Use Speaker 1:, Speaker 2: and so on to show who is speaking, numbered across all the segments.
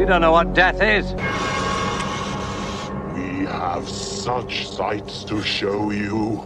Speaker 1: You don't know what death is.
Speaker 2: We have such sights to show you.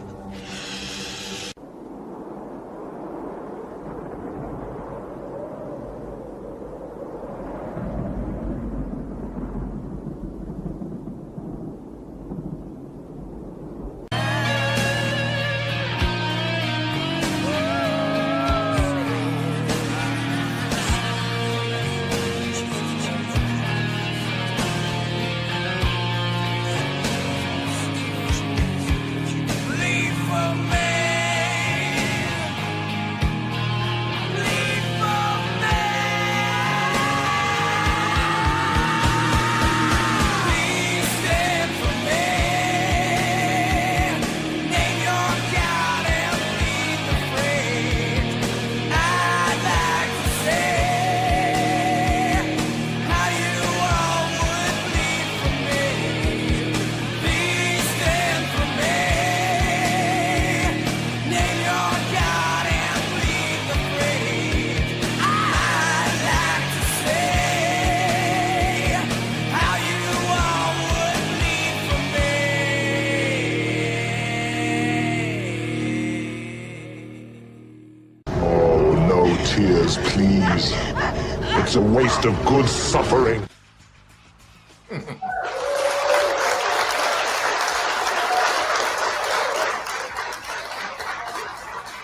Speaker 2: Tears, please. It's a waste of good suffering.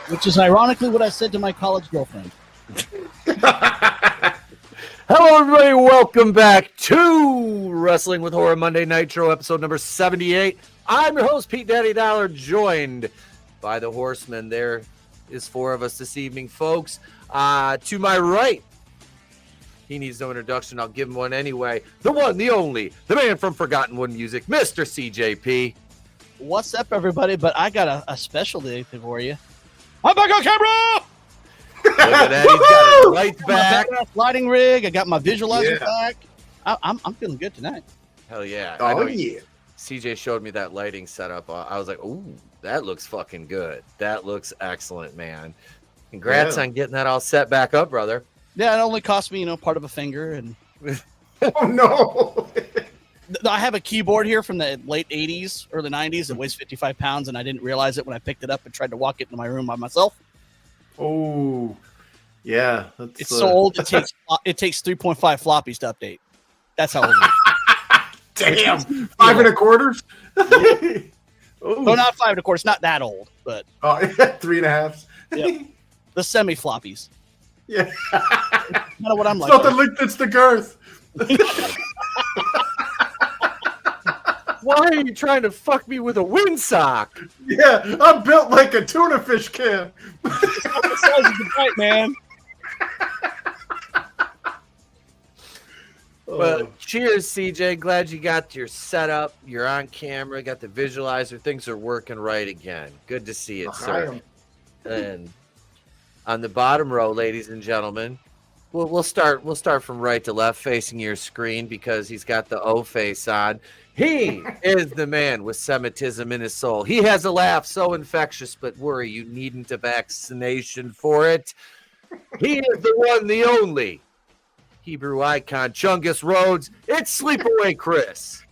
Speaker 3: Which is ironically what I said to my college girlfriend.
Speaker 4: Hello, everybody. Welcome back to Wrestling with Horror Monday Nitro, episode number 78. I'm your host, Pete Daddy Dollar, joined by the Horsemen. There is four of us this evening, folks. To my right, he needs no introduction. I'll give him one anyway. The one, the only, the man from Forgotten One Music, Mr. CJP.
Speaker 3: What's up, everybody? But I got a special day for you. I'm back on camera!
Speaker 4: Look at that. He's got his lights back.
Speaker 3: Lighting rig. I got my visualizer back. I'm feeling good tonight.
Speaker 4: Hell yeah.
Speaker 5: Oh, yeah.
Speaker 4: CJ showed me that lighting setup. I was like, ooh, that looks fucking good. That looks excellent, man. Congrats on getting that all set back up, brother.
Speaker 3: Yeah, it only cost me, part of a finger. And
Speaker 5: oh, no.
Speaker 3: I have a keyboard here from the late 80s or the 90s that weighs 55 pounds, and I didn't realize it when I picked it up and tried to walk it into my room by myself.
Speaker 5: Oh, yeah.
Speaker 3: It's so old, it takes 3.5 floppies to update. That's how old it is.
Speaker 5: Damn. 5 1/4?
Speaker 3: No, not 5 1/4. It's not that old, but
Speaker 5: 3 1/2.
Speaker 3: Yep. The semi floppies.
Speaker 5: Yeah.
Speaker 3: Kind of what I'm
Speaker 5: It's
Speaker 3: like.
Speaker 5: not the length, it's the girth.
Speaker 4: Why are you trying to fuck me with a windsock?
Speaker 5: Yeah, I'm built like a tuna fish can.
Speaker 3: It's not the size of the bite, man.
Speaker 4: Well, cheers, CJ. Glad you got your setup. You're on camera. Got the visualizer. Things are working right again. Good to see it, sir. And on the bottom row, ladies and gentlemen, we'll start from right to left, facing your screen because he's got the O face on. He is the man with Semitism in his soul. He has a laugh so infectious, but worry, you needn't a vaccination for it. He is the one, the only Hebrew icon, Chungus Rhodes. It's Sleepaway Chris.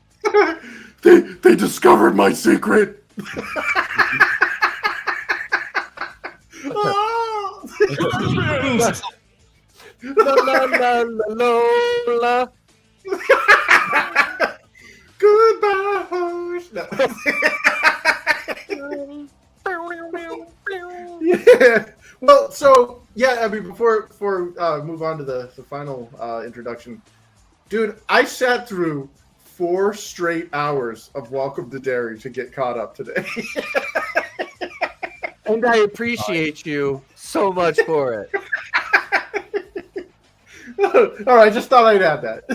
Speaker 5: They discovered my secret.
Speaker 4: La la la la la.
Speaker 5: Goodbye, host. No. Yeah. Well, so yeah, I mean, before move on to the final introduction, dude, I sat through 4 straight hours of Welcome to Derry to get caught up today.
Speaker 4: And I appreciate you so much for it.
Speaker 5: All right, just thought I'd add that.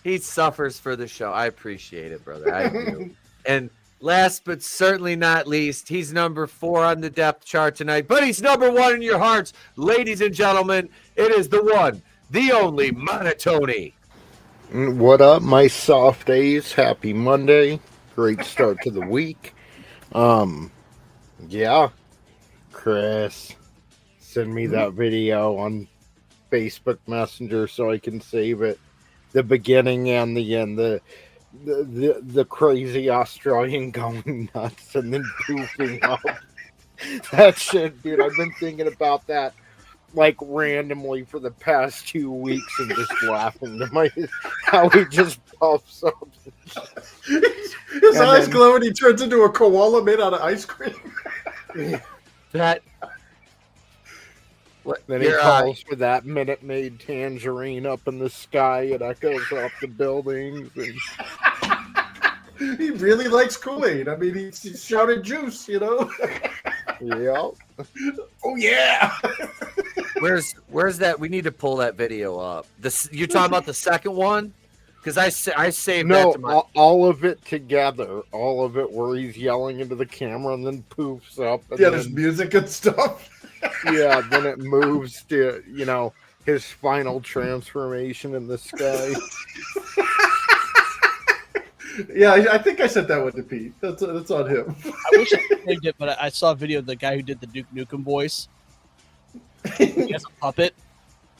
Speaker 4: He suffers for the show. I appreciate it, brother. I do. And last but certainly not least, he's number 4 on the depth chart tonight, but he's number 1 in your hearts. Ladies and gentlemen, it is the one, the only monoTony.
Speaker 6: What up, my soft days? Happy Monday. Great start to the week. Yeah. Chris, send me that video on Facebook Messenger so I can save it. The beginning and the end. The crazy Australian going nuts and then pooping up. That shit, dude. I've been thinking about that like randomly for the past 2 weeks and just laughing to how he just puffs up.
Speaker 5: His eyes glow and he turns into a koala made out of ice cream.
Speaker 4: That.
Speaker 6: Then he calls for that Minute Maid tangerine up in the sky. It echoes off the buildings. And...
Speaker 5: He really likes Kool-Aid. I mean, he shouted juice, you know?
Speaker 6: Yep.
Speaker 5: Oh, yeah.
Speaker 4: Where's that? We need to pull that video up. You're talking about the second one? Because I saved that to my...
Speaker 6: all of it together. All of it where he's yelling into the camera and then poofs up. And
Speaker 5: there's music and stuff.
Speaker 6: Yeah, then it moves to, his final transformation in the sky.
Speaker 5: Yeah, I think I sent that one to Pete. That's on him.
Speaker 3: I wish I saved it, but I saw a video of the guy who did the Duke Nukem voice. He has a puppet,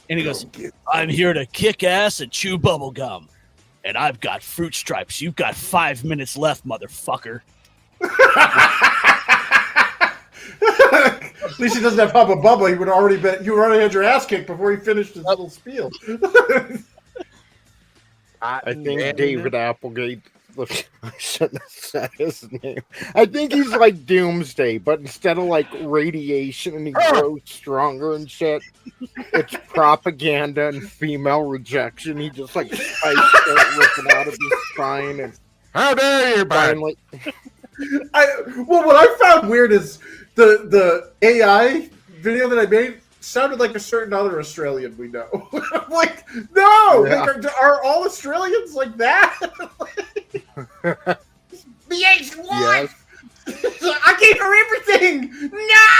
Speaker 3: and he goes, "I'm here to kick ass and chew bubble gum, and I've got fruit stripes. You've got 5 minutes left, motherfucker."
Speaker 5: At least he doesn't have Hubba Bubba. You would already had your ass kicked before he finished his little spiel.
Speaker 6: I think David Applegate. Look, I shouldn't have said his name. I think he's like Doomsday, but instead of like radiation and he grows stronger and shit, it's propaganda and female rejection. He just like spikes it ripping out of his spine and
Speaker 4: how dare you,
Speaker 6: finally.
Speaker 5: What I found weird is the AI video that I made sounded like a certain other Australian we know. I'm like, no!
Speaker 6: Yeah.
Speaker 5: Like, are all Australians like that? The Asian wife! Yes. I gave her everything! No!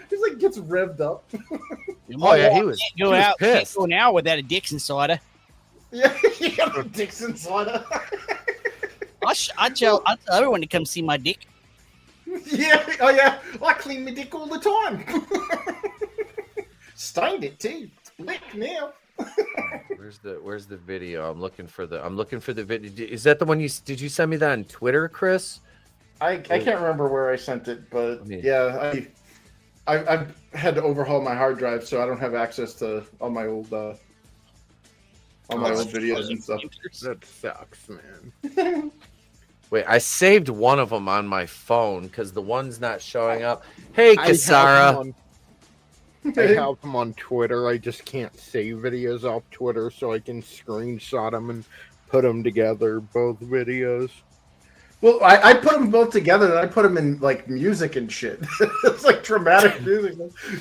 Speaker 5: He's like, gets revved up.
Speaker 4: Oh, yeah, he was pissed.
Speaker 3: Go now without a Dixon soda.
Speaker 5: Yeah, a Dixon soda.
Speaker 3: I tell everyone to come see my dick.
Speaker 5: Yeah, oh yeah, I clean my dick all the time. Stained it too. It's black now.
Speaker 4: Where's the video? I'm looking for the video. Is that the one did you send me that on Twitter, Chris?
Speaker 5: I can't remember where I sent it, but yeah, I've had to overhaul my hard drive, so I don't have access to all my old videos and stuff.
Speaker 6: That sucks, man.
Speaker 4: Wait, I saved one of them on my phone because the one's not showing up. Hey, Kasara.
Speaker 6: I have them on Twitter. I just can't save videos off Twitter, so I can screenshot them and put them together, both videos.
Speaker 5: Well, I put them both together, and I put them in like music and shit. It's like dramatic music.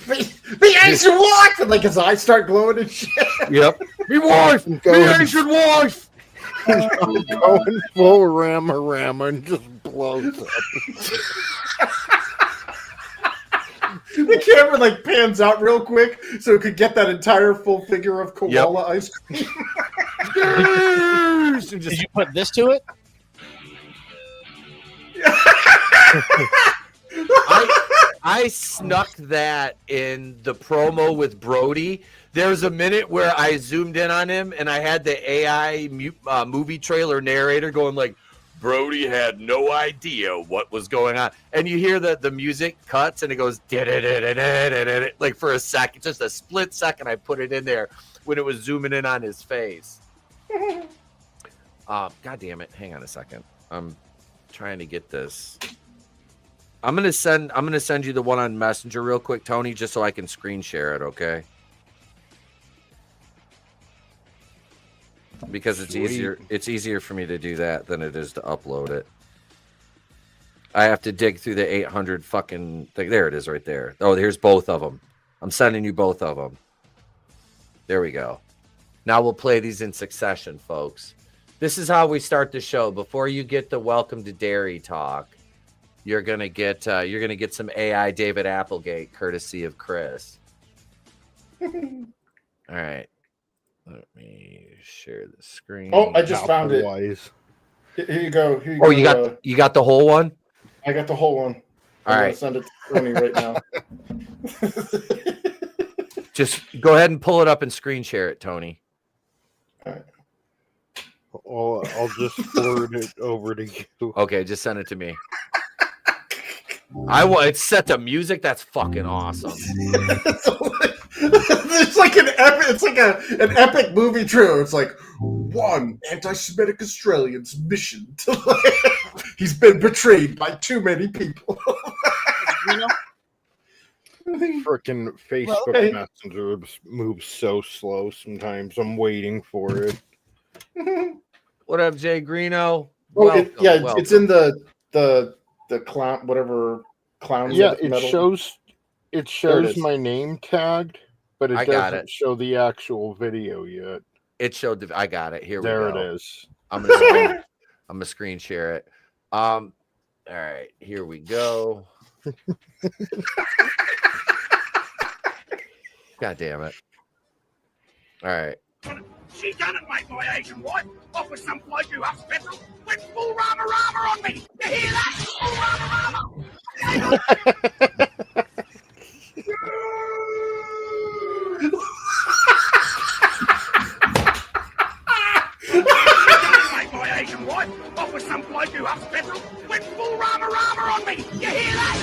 Speaker 5: The Asian wife, and like his eyes start glowing and shit.
Speaker 4: Yep. Me wife, me Asian wife.
Speaker 6: Going full rama and just blows up.
Speaker 5: The camera like pans out real quick so it could get that entire full figure of koala ice cream.
Speaker 3: Did you put this to it?
Speaker 4: I snuck that in the promo with Brody. There's a minute where I zoomed in on him and I had the AI movie trailer narrator going like, Brody had no idea what was going on. And you hear the music cuts and it goes, like for a second, just a split second, I put it in there when it was zooming in on his face. God damn it. Hang on a second. I'm trying to get this. I'm gonna send you the one on Messenger real quick, Tony, just so I can screen share it, okay? Because it's easier for me to do that than it is to upload it. I have to dig through the 800 fucking thing. There it is right there. Oh, here's both of them. I'm sending you both of them. There we go. Now we'll play these in succession, folks. This is how we start the show. Before you get the Welcome to Derry talk, you're gonna get some AI David Applegate, courtesy of Chris. All right. Let me share the screen.
Speaker 5: Oh, I just found it. Here you go.
Speaker 4: You got the whole one?
Speaker 5: I got the whole one.
Speaker 4: All right.
Speaker 5: Send it to Tony right now.
Speaker 4: Just go ahead and pull it up and screen share it, Tony.
Speaker 6: I'll just forward it over to you.
Speaker 4: Okay, just send it to me. It's set to music. That's fucking awesome.
Speaker 5: It's like an epic. It's like an epic movie trailer. It's like one anti-Semitic Australian's mission to he's been betrayed by too many people.
Speaker 6: Freaking Facebook Messenger moves so slow sometimes. I'm waiting for it.
Speaker 4: What up, Jay Greeno?
Speaker 5: Welcome. It's in the clown, whatever clowns.
Speaker 6: Yeah, it shows my name tagged, but it doesn't show the actual video yet.
Speaker 4: It showed. I got it. Here we
Speaker 6: go.
Speaker 4: There
Speaker 6: it is.
Speaker 4: I'm gonna screen share it. All right, here we go. God damn it! All right.
Speaker 1: She done it, mate, my Asian wife. Off with some bloke who up special. Went full rama on me. You hear that? Full rama. Mate, my Asian wife. Off with some bloke who up special. Went full rama on me. You hear that?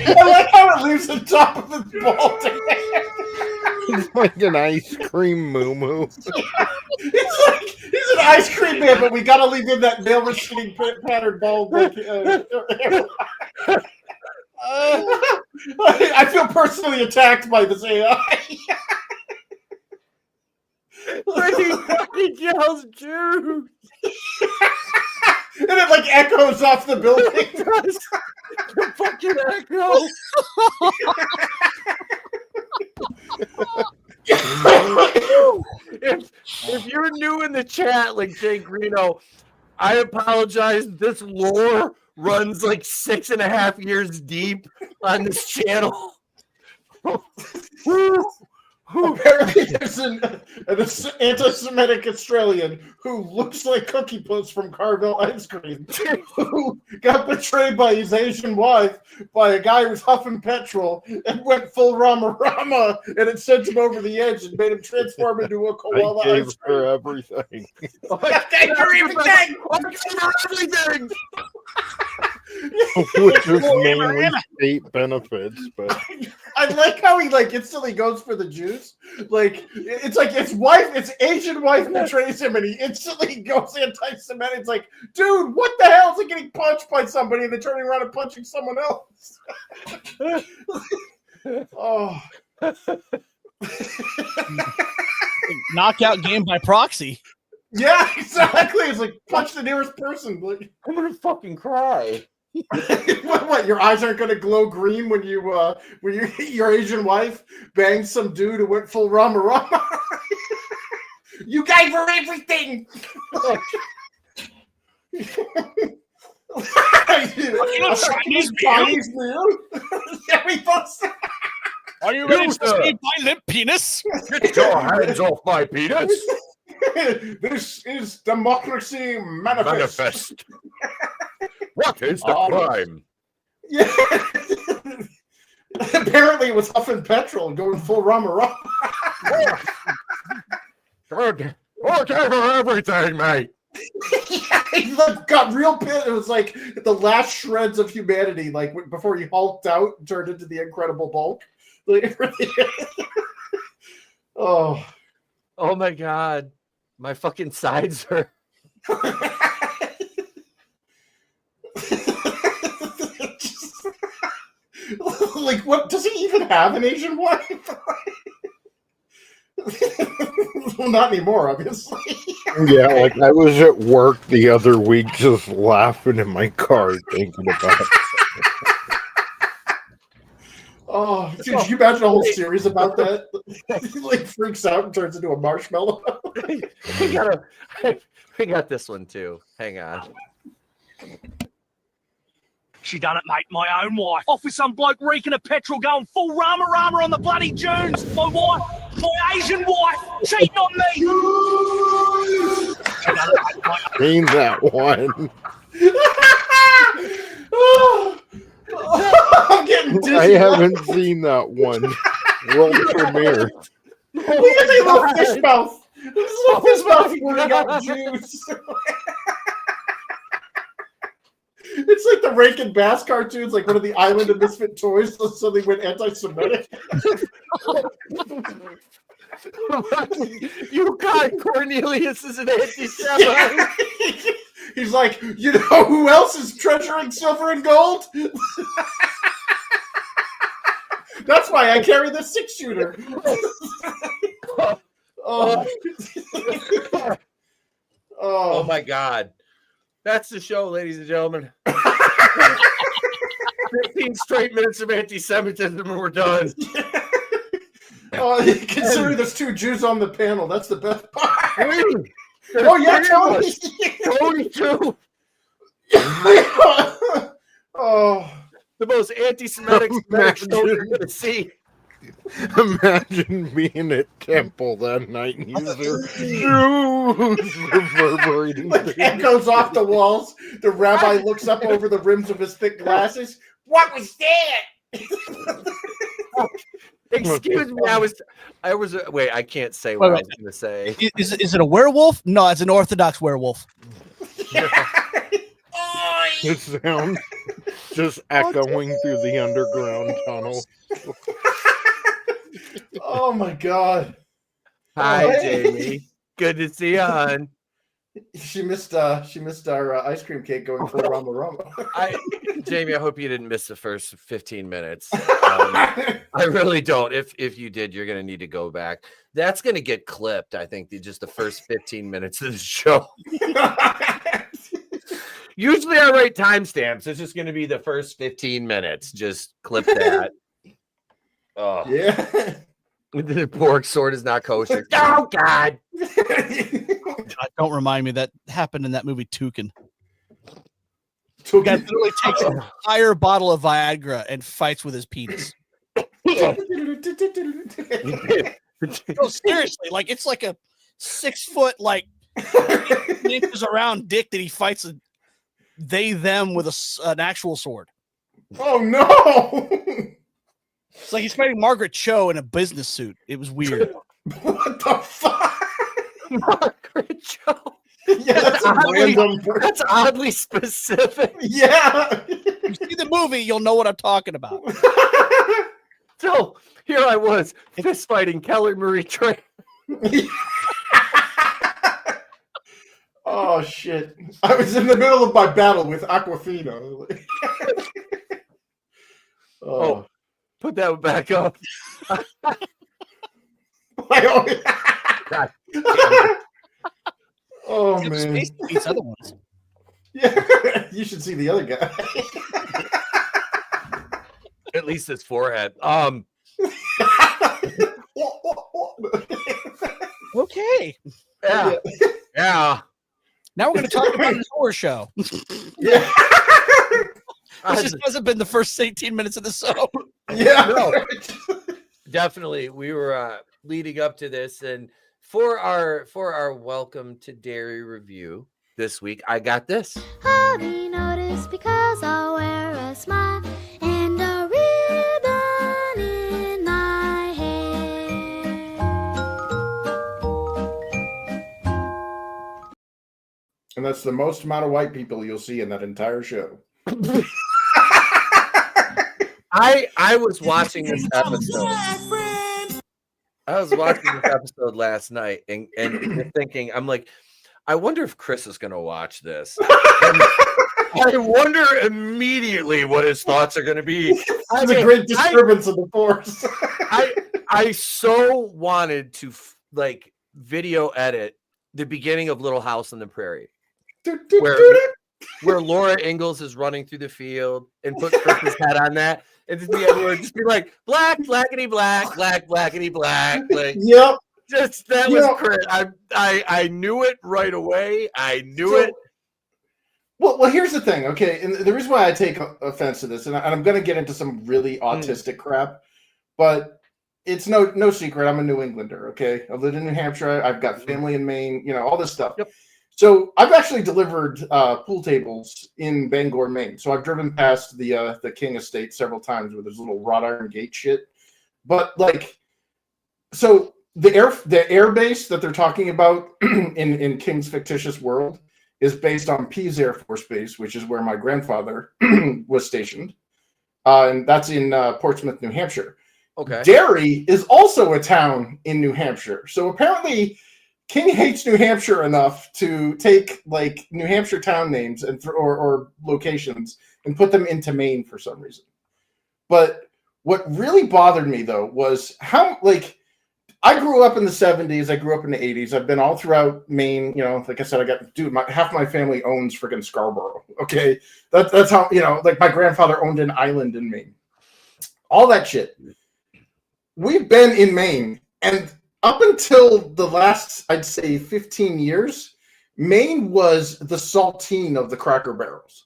Speaker 5: I like how it leaves the top of his ball.
Speaker 6: It's like an ice cream moo-moo.
Speaker 5: It's like he's an ice cream man, but we gotta leave in that nail machining pattern ball. I feel personally attacked by this AI.
Speaker 4: When he fucking yells Jews.
Speaker 5: And it like echoes off the building.
Speaker 4: The fucking echo. if you're new in the chat, like Jay Greeno, I apologize. This lore runs like 6.5 years deep on this channel.
Speaker 5: Apparently, there's an anti-Semitic Australian who looks like Cookie Puss from Carvel Ice Cream, who got betrayed by his Asian wife by a guy who's huffing petrol and went full Rama, and it sent him over the edge and made him transform into a koala.
Speaker 6: I gave her everything.
Speaker 5: I gave her everything.
Speaker 4: Everything.
Speaker 6: Which is mainly state benefits, but
Speaker 5: I like how he instantly goes for the Jews. It's like his Asian wife betrays him, and he instantly goes anti-Semitic. It's like, dude, what the hell is he getting punched by somebody and then turning around and punching someone else? Oh,
Speaker 3: knockout game by proxy.
Speaker 5: Yeah, exactly. It's like punch the nearest person.
Speaker 4: I'm gonna fucking cry.
Speaker 5: What? Your eyes aren't going to glow green when your Asian wife banged some dude who went full Rama? You gave her everything.
Speaker 1: Chinese
Speaker 5: meal. Yeah, we both.
Speaker 3: Are you ready to see my limp penis?
Speaker 4: Get your hands off my penis.
Speaker 5: This is democracy manifest.
Speaker 4: What is the crime?
Speaker 5: Yeah. Apparently, it was huffing petrol and going full Rama.
Speaker 4: Good. We'll give her everything, mate.
Speaker 5: Yeah, he got real pissed. It was like the last shreds of humanity, like before he hulked out and turned into the Incredible Bulk. Oh
Speaker 4: my God. My fucking sides hurt.
Speaker 5: Like, what? Does he even have an Asian wife? Well, not anymore, obviously.
Speaker 6: Yeah, like I was at work the other week just laughing in my car thinking about it.
Speaker 5: Oh, dude, can you imagine a whole series about that? He like freaks out and turns into a marshmallow.
Speaker 4: We got this one too. Hang on.
Speaker 1: She done it, mate, my own wife. Off with some bloke reeking of petrol going full Rama on the bloody dunes. My wife, my Asian wife, cheating on me.
Speaker 6: Seen that one.
Speaker 5: I'm getting dizzy.
Speaker 6: I haven't seen that one. World premiere.
Speaker 5: Look at the little fish mouth. This little fish mouth squirting out juice. It's like the Rankin Bass cartoons, like one of the Island of Misfit Toys, so they went anti-Semitic.
Speaker 4: You got Cornelius as an anti-Semite.
Speaker 5: He's like, you know who else is treasuring silver and gold? That's why I carry the 6-shooter.
Speaker 4: Oh my God. That's the show, ladies and gentlemen. 15 straight minutes of anti-Semitism and we're done.
Speaker 5: Considering there's 2 Jews on the panel, that's the best part. Oh yeah, Tony.
Speaker 4: Tony too.
Speaker 5: Oh,
Speaker 4: the most anti-Semitic show you're gonna see.
Speaker 6: Imagine being at temple that night and you hear reverberating.
Speaker 5: like echoes off the walls. The rabbi looks up over the rims of his thick glasses. What was that?
Speaker 4: Excuse me, I was wait, I can't say what I was gonna say.
Speaker 3: Is it a werewolf? No, it's an Orthodox werewolf.
Speaker 6: The sound just echoing through the underground tunnel.
Speaker 5: Oh my God!
Speaker 4: Hi, Jamie. Good to see you, hon.
Speaker 5: She missed our ice cream cake going for Rama Rama.
Speaker 4: Jamie, I hope you didn't miss the first 15 minutes. I really don't. If you did, you're gonna need to go back. That's gonna get clipped. I think just the first 15 minutes of the show. Usually I write timestamps. It's just gonna be the first 15 minutes. Just clip that. Oh
Speaker 5: yeah.
Speaker 4: The pork sword is not kosher. Oh God.
Speaker 3: Don't remind me. That happened in that movie Toucan.
Speaker 5: Toucan
Speaker 3: guy literally takes an entire bottle of Viagra and fights with his penis. No, seriously, like it's like a 6 foot, like inches around dick that he fights them with an actual sword.
Speaker 5: Oh no!
Speaker 3: It's like he's fighting Margaret Cho in a business suit. It was weird.
Speaker 5: What the fuck?
Speaker 4: Margaret Cho.
Speaker 5: Yeah,
Speaker 4: that's oddly specific.
Speaker 5: Yeah.
Speaker 3: You see the movie, you'll know what I'm talking about.
Speaker 4: So here I was, fist fighting Kelly Marie Tran.
Speaker 5: Oh shit! I was in the middle of my battle with Aquafina.
Speaker 4: Oh, put that back up.
Speaker 5: God. Oh man!
Speaker 3: These other ones.
Speaker 5: Yeah, you should see the other guy.
Speaker 4: At least his forehead.
Speaker 3: Okay.
Speaker 4: Yeah. Yeah.
Speaker 3: Now we're going to talk about his horror show.
Speaker 5: Yeah.
Speaker 3: This just hasn't been the first 18 minutes of the show.
Speaker 5: Yeah.
Speaker 4: No. Definitely. We were leading up to this, and for our welcome to Derry review this week, I got this.
Speaker 7: Have you noticed because I wear a smile and a ribbon in my hair?
Speaker 5: And that's the most amount of white people you'll see in that entire show.
Speaker 4: I was watching this episode. I was watching this episode last night and thinking, I'm like, I wonder if Chris is going to watch this. I wonder immediately what his thoughts are going to be.
Speaker 5: It's a great disturbance of the force.
Speaker 4: I so wanted to like video edit the beginning of Little House on the Prairie, where Laura Ingalls is running through the field and put Chris's head on that. And just be like, black, blackity, black, black, blackity, black. Like,
Speaker 5: yep.
Speaker 4: Just that was Chris. I knew it right away. I knew it.
Speaker 5: Well, here's the thing, okay? And the reason why I take offense to this, and I'm going to get into some really autistic crap, but it's no secret. I'm a New Englander, okay? I've lived in New Hampshire. I've got family in Maine, all this stuff.
Speaker 4: Yep.
Speaker 5: So I've actually delivered pool tables in Bangor, Maine. So I've driven past the King Estate several times where there's a little wrought iron gate shit. But like, so the air base that they're talking about in King's fictitious world is based on Pease Air Force Base, which is where my grandfather was stationed, and that's in Portsmouth, New Hampshire.
Speaker 4: Okay.
Speaker 5: Derry is also a town in New Hampshire. So apparently King hates New Hampshire enough to take like New Hampshire town names and or locations and put them into Maine for some reason. But what really bothered me though was how like I grew up in the 70s, I grew up in the 80s. I've been all throughout Maine, you know, like I said, half my family owns freaking Scarborough. Okay. That's how, you know, like my grandfather owned an island in Maine. All that shit. We've been in Maine, and up until the last, I'd say, 15 years, Maine was the saltine of the Cracker Barrels.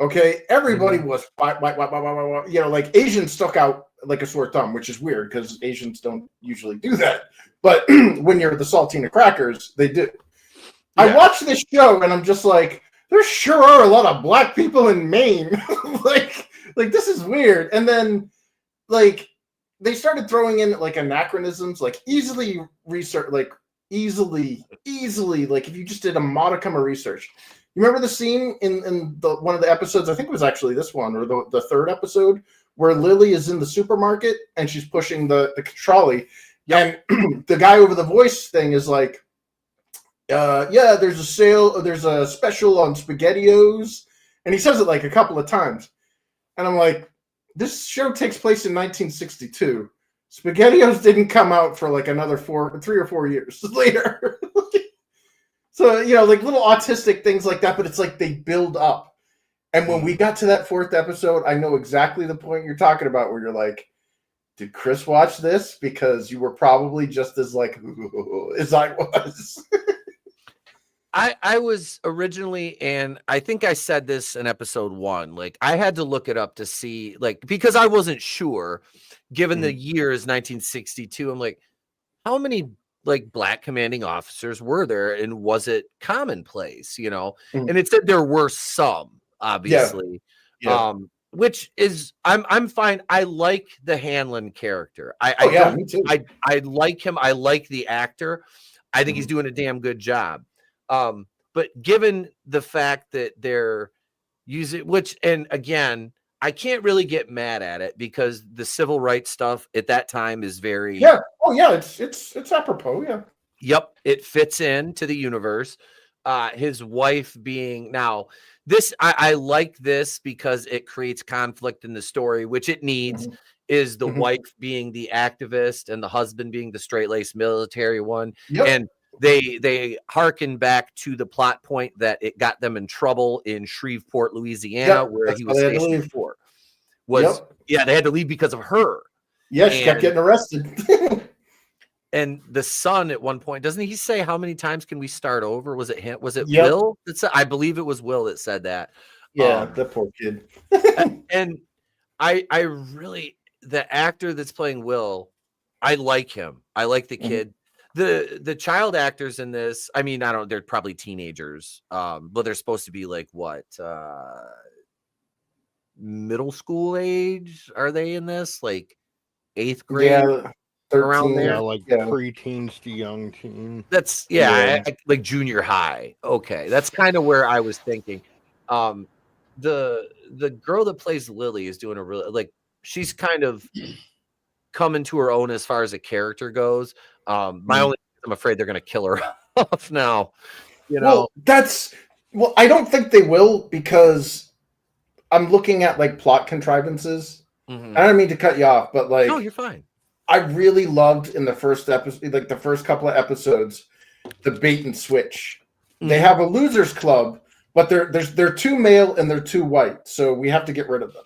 Speaker 5: Okay, everybody was, you know, like Asians stuck out like a sore thumb, which is weird because Asians don't usually do that. But when you're the saltine of crackers, they do. Yeah. I watched this show, and I'm just like, there sure are a lot of black people in Maine. like this is weird. And then, like, they started throwing in like anachronisms, like easily research, like easily, like if you just did a modicum of research. You remember the scene in the one of the episodes? I think it was actually this one or the third episode where Lily is in the supermarket and she's pushing the trolley, and the guy over the voice thing is like, "Yeah, there's a sale, there's a special on SpaghettiOs," and he says it like a couple of times, and I'm like, this show takes place in 1962. SpaghettiOs didn't come out for like another 3 or 4 years later. So, you know, like little autistic things like that, but it's like they build up. And when we got to that 4th episode, I know exactly the point you're talking about where you're like, did Chris watch this? Because you were probably just as like as I was.
Speaker 4: I was originally, and I think I said this in episode 1, like I had to look it up to see, like, because I wasn't sure, given the year is 1962. I'm like, how many like black commanding officers were there, and was it commonplace, you know? And it said there were some, obviously. Yeah. Which is I'm fine. I like the Hanlon character. Me too. I like him. I like the actor. I think he's doing a damn good job. But given the fact that they're using, which, and again, I can't really get mad at it because the civil rights stuff at that time is very,
Speaker 5: it's apropos. Yeah.
Speaker 4: Yep. It fits into the universe. His wife being now this, I like this because it creates conflict in the story, which it needs, is the wife being the activist and the husband being the straight-laced military one. Yep. And they harken back to the plot point that it got them in trouble in Shreveport, Louisiana, where he was stationed before. They had to leave because of her.
Speaker 5: Yeah, she kept getting arrested.
Speaker 4: And the son at one point, doesn't he say how many times can we start over? Was it him? Was it Will? I believe it was Will that said that.
Speaker 5: Yeah, the poor kid.
Speaker 4: And I really, the actor that's playing Will, I like him. I like the kid. The child actors in this, I mean, I don't, they're probably teenagers, but they're supposed to be like what, middle school age? Are they in this? Like 8th grade?
Speaker 5: Yeah, 13,
Speaker 4: around there?
Speaker 6: Yeah, like preteens to young teen.
Speaker 4: That's, like junior high. Okay, that's kind of where I was thinking. The girl that plays Lily is doing a really, like, she's kind of coming to her own as far as a character goes. My only, I'm afraid they're going to kill her off now. You know,
Speaker 5: I don't think they will, because I'm looking at like plot contrivances. I don't mean to cut you off, but like,
Speaker 4: no, you're fine.
Speaker 5: I really loved in the first episode, like the first couple of episodes, the bait and switch. They have a losers club, but they're 2 male and they're 2 white, so we have to get rid of them.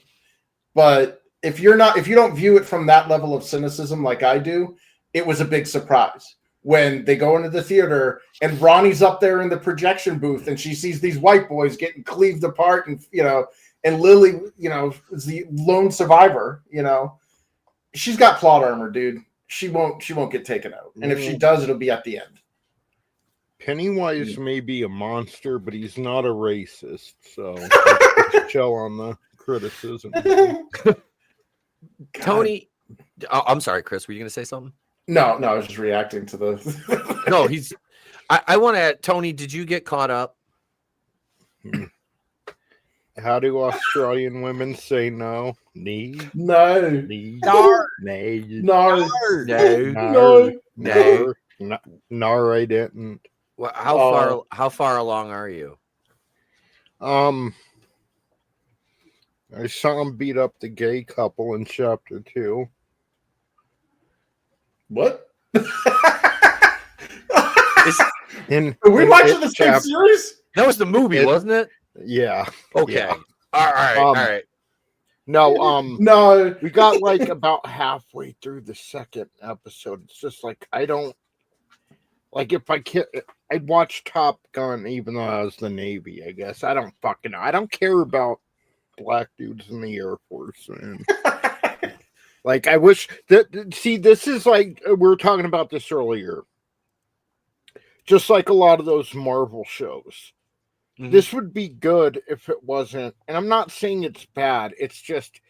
Speaker 5: But if you don't view it from that level of cynicism like I do, it was a big surprise when they go into the theater and Ronnie's up there in the projection booth and she sees these white boys getting cleaved apart, and and Lily, is the lone survivor. She's got plot armor, dude. She won't get taken out, and if she does, it'll be at the end.
Speaker 6: Pennywise may be a monster, but he's not a racist. So let's chill on the criticism.
Speaker 4: Tony, I'm sorry, Chris. Were you going to say something?
Speaker 5: No, I was just reacting to the.
Speaker 4: No, he's. I want to. Tony, did you get caught up?
Speaker 6: How do Australian women say no? Nee.
Speaker 5: No.
Speaker 6: Nee.
Speaker 4: Nar.
Speaker 6: Nay.
Speaker 5: No.
Speaker 6: No, I didn't.
Speaker 4: Well, how far along are you?
Speaker 6: I saw him beat up the gay couple in chapter 2.
Speaker 5: What?
Speaker 6: Are
Speaker 5: we watching the same series?
Speaker 4: That was the movie, wasn't it?
Speaker 6: Yeah.
Speaker 4: Okay.
Speaker 6: Yeah.
Speaker 4: All right.
Speaker 6: No,
Speaker 5: No.
Speaker 6: we got like about halfway through the second episode. It's just like I don't like if I can't. I'd watch Top Gun even though I was the Navy. I guess I don't fucking know. I don't care about black dudes in the Air Force, man. Like I wish that. See, this is like we were talking about this earlier. Just like a lot of those Marvel shows. This would be good if it wasn't, and I'm not saying it's bad. It's just,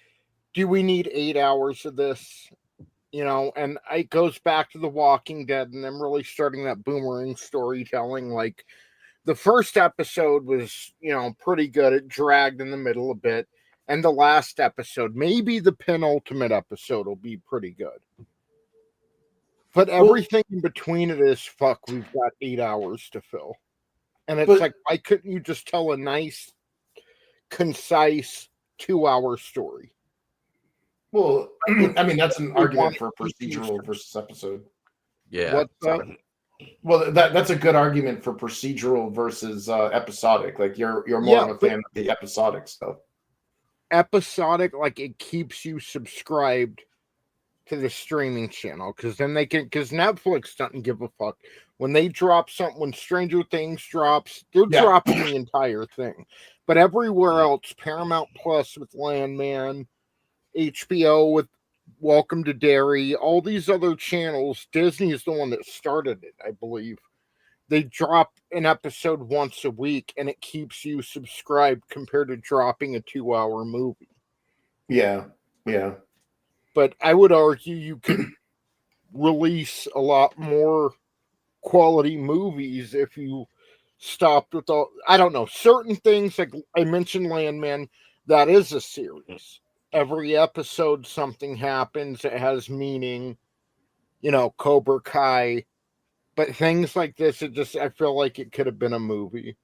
Speaker 6: do we need 8 hours of this? You know, and it goes back to The Walking Dead and them really starting that boomerang storytelling. Like, the first episode was, you know, pretty good. It dragged in the middle a bit. And the last episode, maybe the penultimate episode will be pretty good. But everything in between it is, fuck, we've got 8 hours to fill. And it's like, why couldn't you just tell a nice, concise 2-hour story?
Speaker 5: Well, I mean, that's an argument for procedural versus episode.
Speaker 4: Yeah.
Speaker 6: What's that?
Speaker 5: Well, that's a good argument for procedural versus episodic. Like you're more of a fan of the episodic stuff.
Speaker 6: Episodic, like it keeps you subscribed to the streaming channel because then they can, because Netflix doesn't give a fuck when they drop something. When Stranger Things drops, they're dropping the entire thing. But everywhere else, Paramount Plus with Landman, HBO with Welcome to Derry, all these other channels, Disney is the one that started it, I believe. They drop an episode once a week and it keeps you subscribed compared to dropping a 2-hour movie.
Speaker 5: Yeah.
Speaker 6: But I would argue you could release a lot more quality movies if you stopped with all, I don't know, certain things. Like I mentioned Landman, that is a series. Every episode something happens, it has meaning, you know, Cobra Kai. But things like this, it just, I feel like it could have been a movie.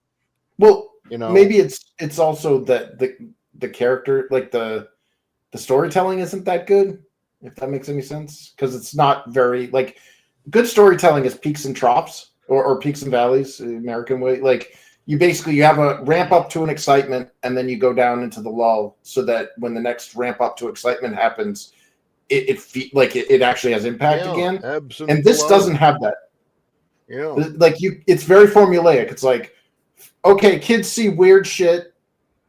Speaker 5: Well,
Speaker 6: you know,
Speaker 5: maybe it's also that the character, like the storytelling isn't that good, if that makes any sense. Because it's not very, like, good storytelling is peaks and troughs or peaks and valleys, the American way. Like, you have a ramp up to an excitement and then you go down into the lull so that when the next ramp up to excitement happens, it actually has impact again. And this doesn't have that.
Speaker 6: Yeah.
Speaker 5: Like it's very formulaic. It's like, okay, kids see weird shit,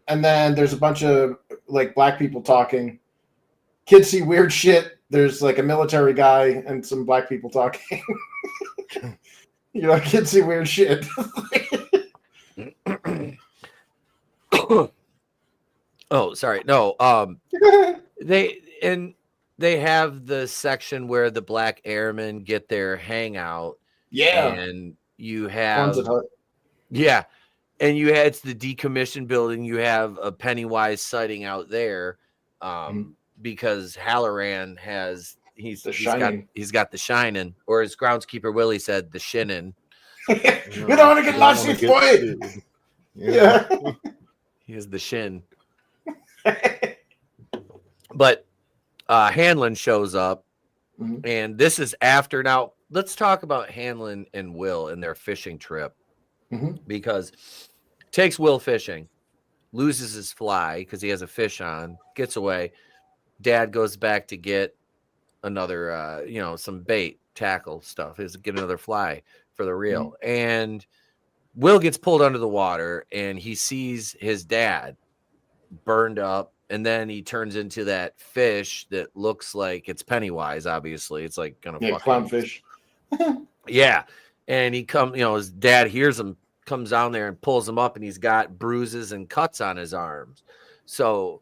Speaker 5: and then there's a bunch of like black people talking. Kids see weird shit. There's like a military guy and some black people talking. You know, kids see weird shit.
Speaker 4: Oh, sorry. No. They have the section where the black airmen get their hangout.
Speaker 5: Yeah.
Speaker 4: And you have it's the decommissioned building. You have a Pennywise sighting out there. Because Halloran he's got the shining, or as groundskeeper Willie said, the shinning.
Speaker 5: We don't want to get lost in boy. Yeah.
Speaker 4: He has the shin. But Hanlon shows up, and this is after. Now let's talk about Hanlon and Will and their fishing trip, because takes Will fishing, loses his fly because he has a fish on, gets away. Dad goes back to get another, some bait, tackle stuff, get another fly for the reel. And Will gets pulled under the water and he sees his dad burned up. And then he turns into that fish that looks like it's Pennywise. Obviously, it's like gonna
Speaker 5: clownfish.
Speaker 4: Yeah. and his dad hears him, comes down there and pulls him up, and he's got bruises and cuts on his arms. So,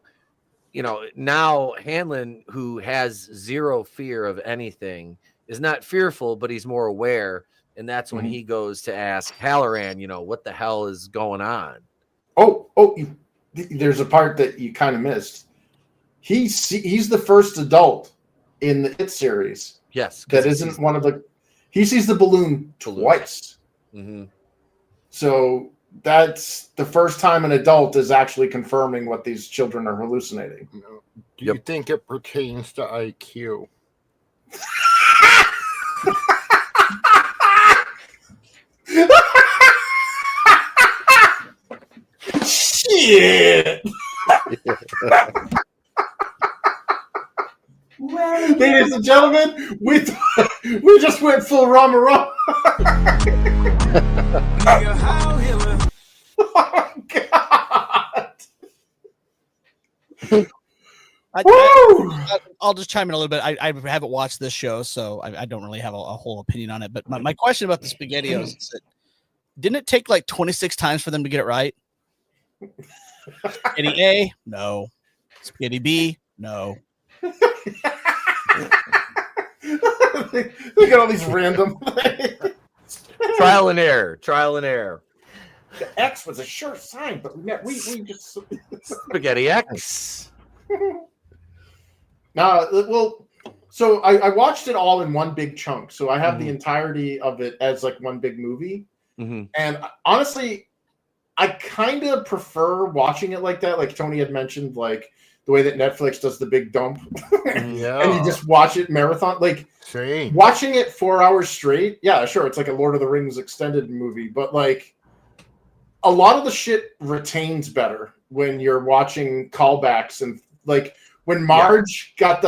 Speaker 4: now Hanlon, who has zero fear of anything, is not fearful, but he's more aware. And that's when he goes to ask Halloran, what the hell is going on?
Speaker 5: There's a part that you kind of missed. He's the first adult in the It series.
Speaker 4: Yes.
Speaker 5: That isn't one of the... He sees the balloon twice.
Speaker 4: Mm-hmm.
Speaker 5: So that's the first time an adult is actually confirming what these children are hallucinating.
Speaker 6: Do you think it pertains to IQ?
Speaker 5: Shit! Ladies and gentlemen, we just went full Rama. Oh, God.
Speaker 3: I'll just chime in a little bit. I haven't watched this show, so I don't really have a whole opinion on it. But my question about the SpaghettiOs is that didn't it take like 26 times for them to get it right? Spaghetti A, no. Spaghetti B, no.
Speaker 5: Look at all these random
Speaker 4: trial and error.
Speaker 5: The X was a sure sign, but we just
Speaker 4: Spaghetti X.
Speaker 5: So I watched it all in one big chunk. So I have the entirety of it as like one big movie.
Speaker 4: Mm-hmm.
Speaker 5: And honestly, I kind of prefer watching it like that. Like Tony had mentioned, like the way that Netflix does the big dump.
Speaker 6: Yeah.
Speaker 5: And you just watch it marathon. Like watching it 4 hours straight. Yeah, sure. It's like a Lord of the Rings extended movie. But like a lot of the shit retains better when you're watching callbacks. And like when Marge got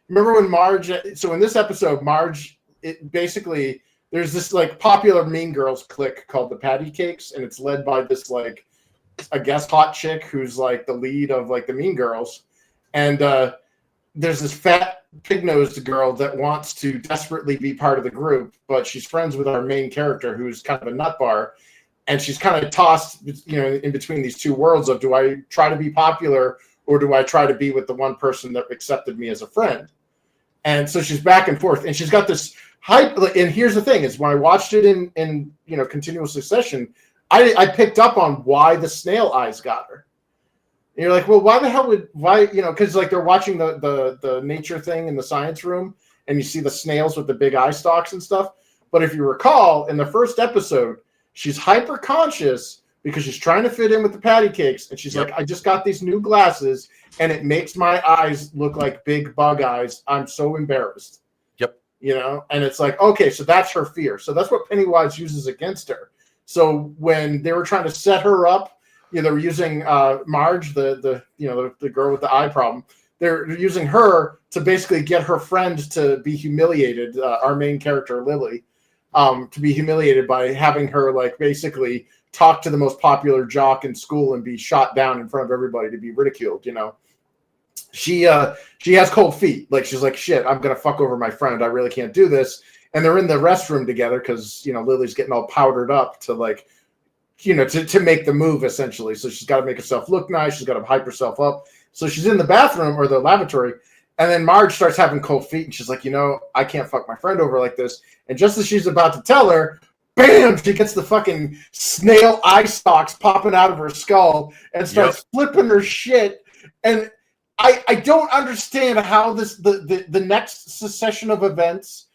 Speaker 5: remember when Marge, so in this episode, Marge, there's this like popular Mean Girls clique called the Patty Cakes, and it's led by this like, I guess, hot chick who's like the lead of like the Mean Girls. And there's this fat pig-nosed girl that wants to desperately be part of the group, but she's friends with our main character who's kind of a nut bar. And she's kind of tossed, in between these two worlds of, do I try to be popular or do I try to be with the one person that accepted me as a friend? And so she's back and forth, and she's got this hype. And here's the thing: is when I watched it in continuous succession, I picked up on why the snail eyes got her. And you're like, well, why the hell because like they're watching the nature thing in the science room, and you see the snails with the big eye stalks and stuff. But if you recall, in the first episode, she's hyper conscious because she's trying to fit in with the patty cakes, and she's like, I just got these new glasses, and it makes my eyes look like big bug eyes. I'm so embarrassed.
Speaker 4: Yep.
Speaker 5: And it's like, okay, so that's her fear. So that's what Pennywise uses against her. So when they were trying to set her up, they were using Marge, the girl with the eye problem. They're using her to basically get her friend to be humiliated. Our main character, Lily, to be humiliated by having her like basically talk to the most popular jock in school and be shot down in front of everybody to be ridiculed. She has cold feet. Like she's like, shit, I'm gonna fuck over my friend. I really can't do this. And they're in the restroom together because Lily's getting all powdered up to like, to make the move essentially. So she's got to make herself look nice. She's got to hype herself up. So she's in the bathroom or the lavatory, and then Marge starts having cold feet, and she's like, I can't fuck my friend over like this. And just as she's about to tell her, bam, she gets the fucking snail eye stalks popping out of her skull and starts flipping her shit. And I don't understand how the next succession of events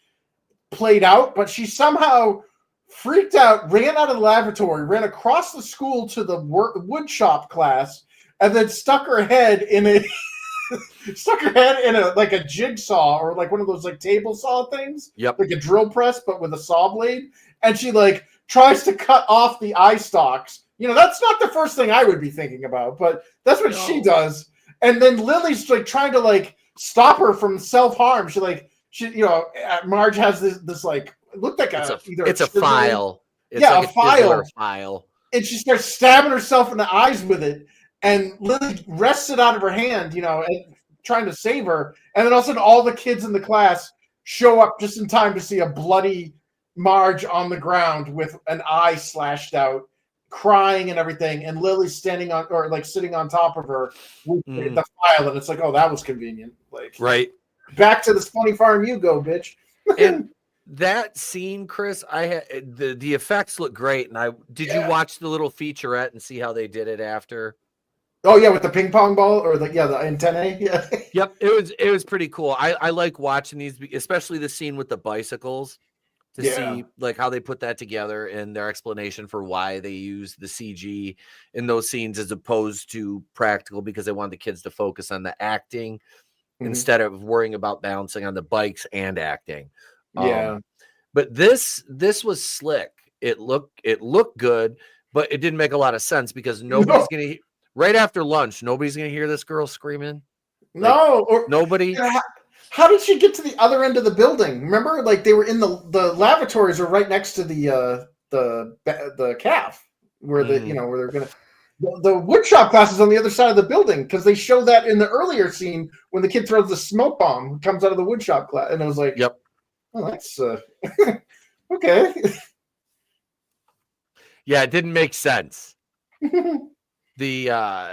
Speaker 5: played out, but she somehow freaked out, ran out of the lavatory, ran across the school to the wood shop class, and then stuck her head in a like a jigsaw or like one of those like table saw things, like a drill press but with a saw blade, and she like tries to cut off the eye stalks. That's not the first thing I would be thinking about, but that's what she does. And then Lily's like trying to like stop her from self-harm. Marge has this like, it looked like
Speaker 4: it's a file. It's
Speaker 5: a
Speaker 4: file.
Speaker 5: And she starts stabbing herself in the eyes with it. And Lily wrests it out of her hand, and trying to save her. And then all of a sudden, all the kids in the class show up just in time to see a bloody Marge on the ground with an eye slashed out, crying and everything, and Lily's standing on or like sitting on top of her with the file, and it's like, oh, that was convenient. Like,
Speaker 4: right.
Speaker 5: Back to the funny farm you go, bitch.
Speaker 4: And that scene, Chris, I had the effects look great, and did you watch the little featurette and see how they did it after?
Speaker 5: Oh yeah, with the ping pong ball or the antennae. Yeah.
Speaker 4: Yep, it was pretty cool. I like watching these, especially the scene with the bicycles, to see like how they put that together and their explanation for why they use the CG in those scenes as opposed to practical, because they want the kids to focus on the acting instead of worrying about balancing on the bikes and acting. But this was slick. It looked good, but it didn't make a lot of sense because nobody's gonna. Right after lunch, nobody's gonna hear this girl screaming.
Speaker 5: No, or
Speaker 4: nobody.
Speaker 5: How did she get to the other end of the building? Remember, like they were in the lavatories are right next to the calf where where they're gonna. The woodshop class is on the other side of the building because they show that in the earlier scene when the kid throws the smoke bomb, comes out of the woodshop class, and it was like,
Speaker 4: yep,
Speaker 5: oh, that's okay.
Speaker 4: Yeah, it didn't make sense. The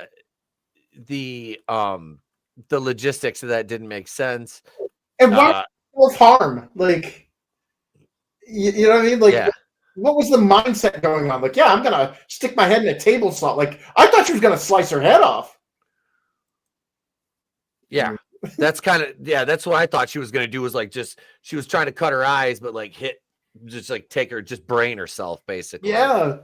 Speaker 4: logistics of that didn't make sense.
Speaker 5: And why harm? Like, you know what I mean? Like, what was the mindset going on? Like, yeah, I'm gonna stick my head in a table saw. Like, I thought she was gonna slice her head off.
Speaker 4: Yeah, that's kind of that's what I thought she was gonna do. Was like she was trying to cut her eyes, but like take her, just brain herself, basically.
Speaker 5: Yeah.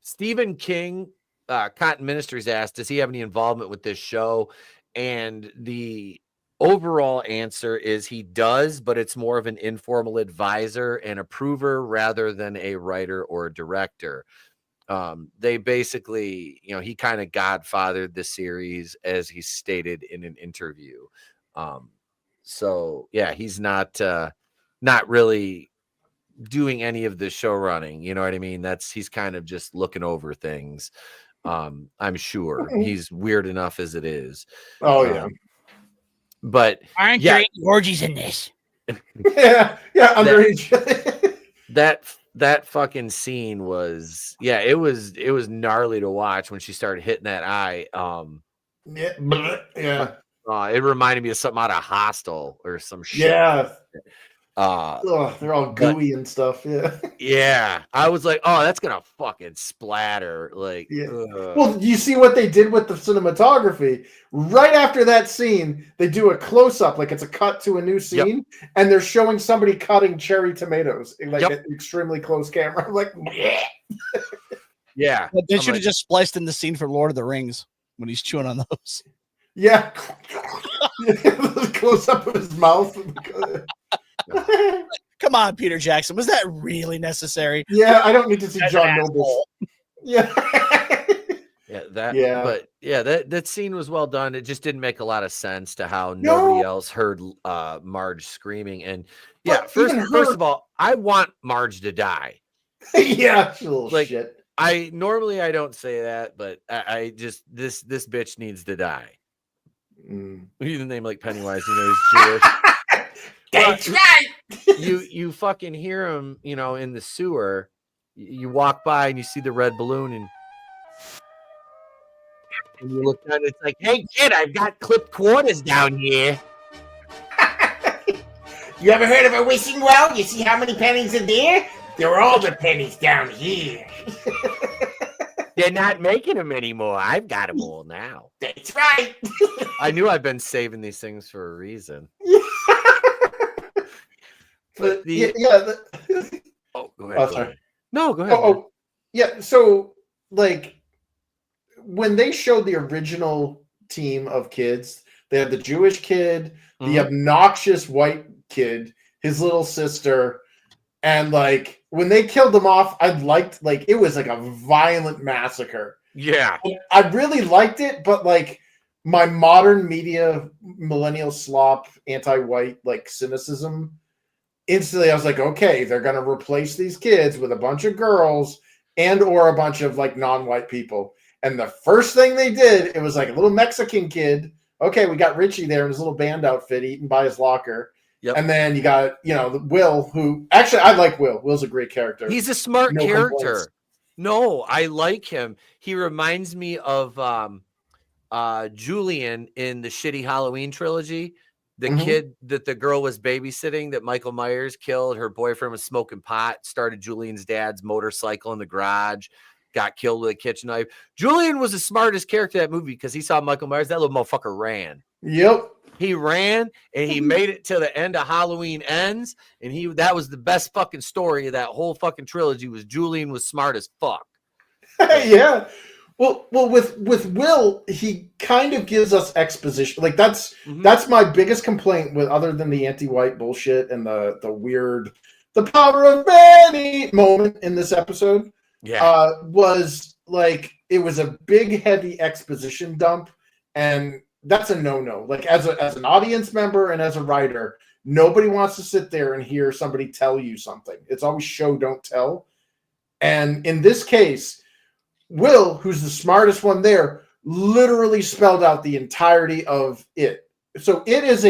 Speaker 4: Stephen King, Cotton Ministries asked, does he have any involvement with this show? And the overall answer is he does, but it's more of an informal advisor and approver rather than a writer or a director. They basically, he kind of godfathered the series, as he stated in an interview. So yeah, he's not really doing any of the show running, you know what I mean? He's kind of just looking over things. I'm sure he's weird enough as it is.
Speaker 5: Oh yeah.
Speaker 4: But
Speaker 3: aren't there any orgies in this?
Speaker 5: yeah, underage.
Speaker 4: that fucking scene was it was gnarly to watch when she started hitting that eye.
Speaker 5: Yeah.
Speaker 4: It reminded me of something out of Hostel or some shit.
Speaker 5: Yeah. They're all gooey and stuff. Yeah.
Speaker 4: Yeah. I was like, oh, that's gonna fucking splatter. Like,
Speaker 5: well, you see what they did with the cinematography? Right after that scene, they do a close-up, like it's a cut to a new scene, and they're showing somebody cutting cherry tomatoes in like an extremely close camera. I'm like,
Speaker 4: yeah.
Speaker 3: But they should have just spliced in the scene from Lord of the Rings when he's chewing on those.
Speaker 5: Yeah. Close up of his mouth.
Speaker 3: Come on, Peter Jackson. Was that really necessary?
Speaker 5: Yeah, I don't need to see John Noble. Yeah.
Speaker 4: But that scene was well done. It just didn't make a lot of sense to how nobody else heard Marge screaming. And first of all, I want Marge to die.
Speaker 5: Yeah, like shit.
Speaker 4: I don't say that, but I just this bitch needs to die. He's a name like Pennywise, he's Jewish.
Speaker 5: That's right.
Speaker 4: You fucking hear him, in the sewer. You walk by and you see the red balloon, and you look down. It's like, hey kid, I've got clipped quarters down here.
Speaker 8: You ever heard of a wishing well? You see how many pennies are there? There are all the pennies down here.
Speaker 4: They're not making them anymore. I've got them all now.
Speaker 8: That's right.
Speaker 4: I knew I've been saving these things for a reason.
Speaker 5: But
Speaker 4: go ahead.
Speaker 5: Oh, sorry.
Speaker 4: Go ahead. No, go ahead.
Speaker 5: Yeah. So, like, when they showed the original team of kids, they had the Jewish kid, the obnoxious white kid, his little sister, and like when they killed them off, I liked it was like a violent massacre.
Speaker 4: Yeah,
Speaker 5: I really liked it, but like my modern media millennial slop, anti-white cynicism. Instantly, I was like, okay, they're going to replace these kids with a bunch of girls and or a bunch of non-white people. And the first thing they did, it was like a little Mexican kid. Okay, we got Richie there in his little band outfit eating by his locker.
Speaker 4: Yep.
Speaker 5: And then you got, Will, who actually I like Will. Will's a great character.
Speaker 4: He's a smart
Speaker 5: No
Speaker 4: character.
Speaker 5: complaints.
Speaker 4: No, I like him. He reminds me of Julian in the shitty Halloween trilogy. The kid that the girl was babysitting that Michael Myers killed. Her boyfriend was smoking pot, started Julian's dad's motorcycle in the garage, got killed with a kitchen knife. Julian was the smartest character in that movie because he saw Michael Myers. That little motherfucker ran.
Speaker 5: Yep.
Speaker 4: He ran and he made it till the end of Halloween Ends. And that was the best fucking story of that whole fucking trilogy was Julian was smart as fuck.
Speaker 5: Yeah. Well, with Will, he kind of gives us exposition. Like that's my biggest complaint with, other than the anti-white bullshit and the weird, the power of many moment in this episode.
Speaker 4: Yeah.
Speaker 5: Was like it was a big, heavy exposition dump, and that's a no-no. Like as an audience member and as a writer, nobody wants to sit there and hear somebody tell you something. It's always show, don't tell. And in this case, Will, who's the smartest one there, literally spelled out the entirety of it. So it is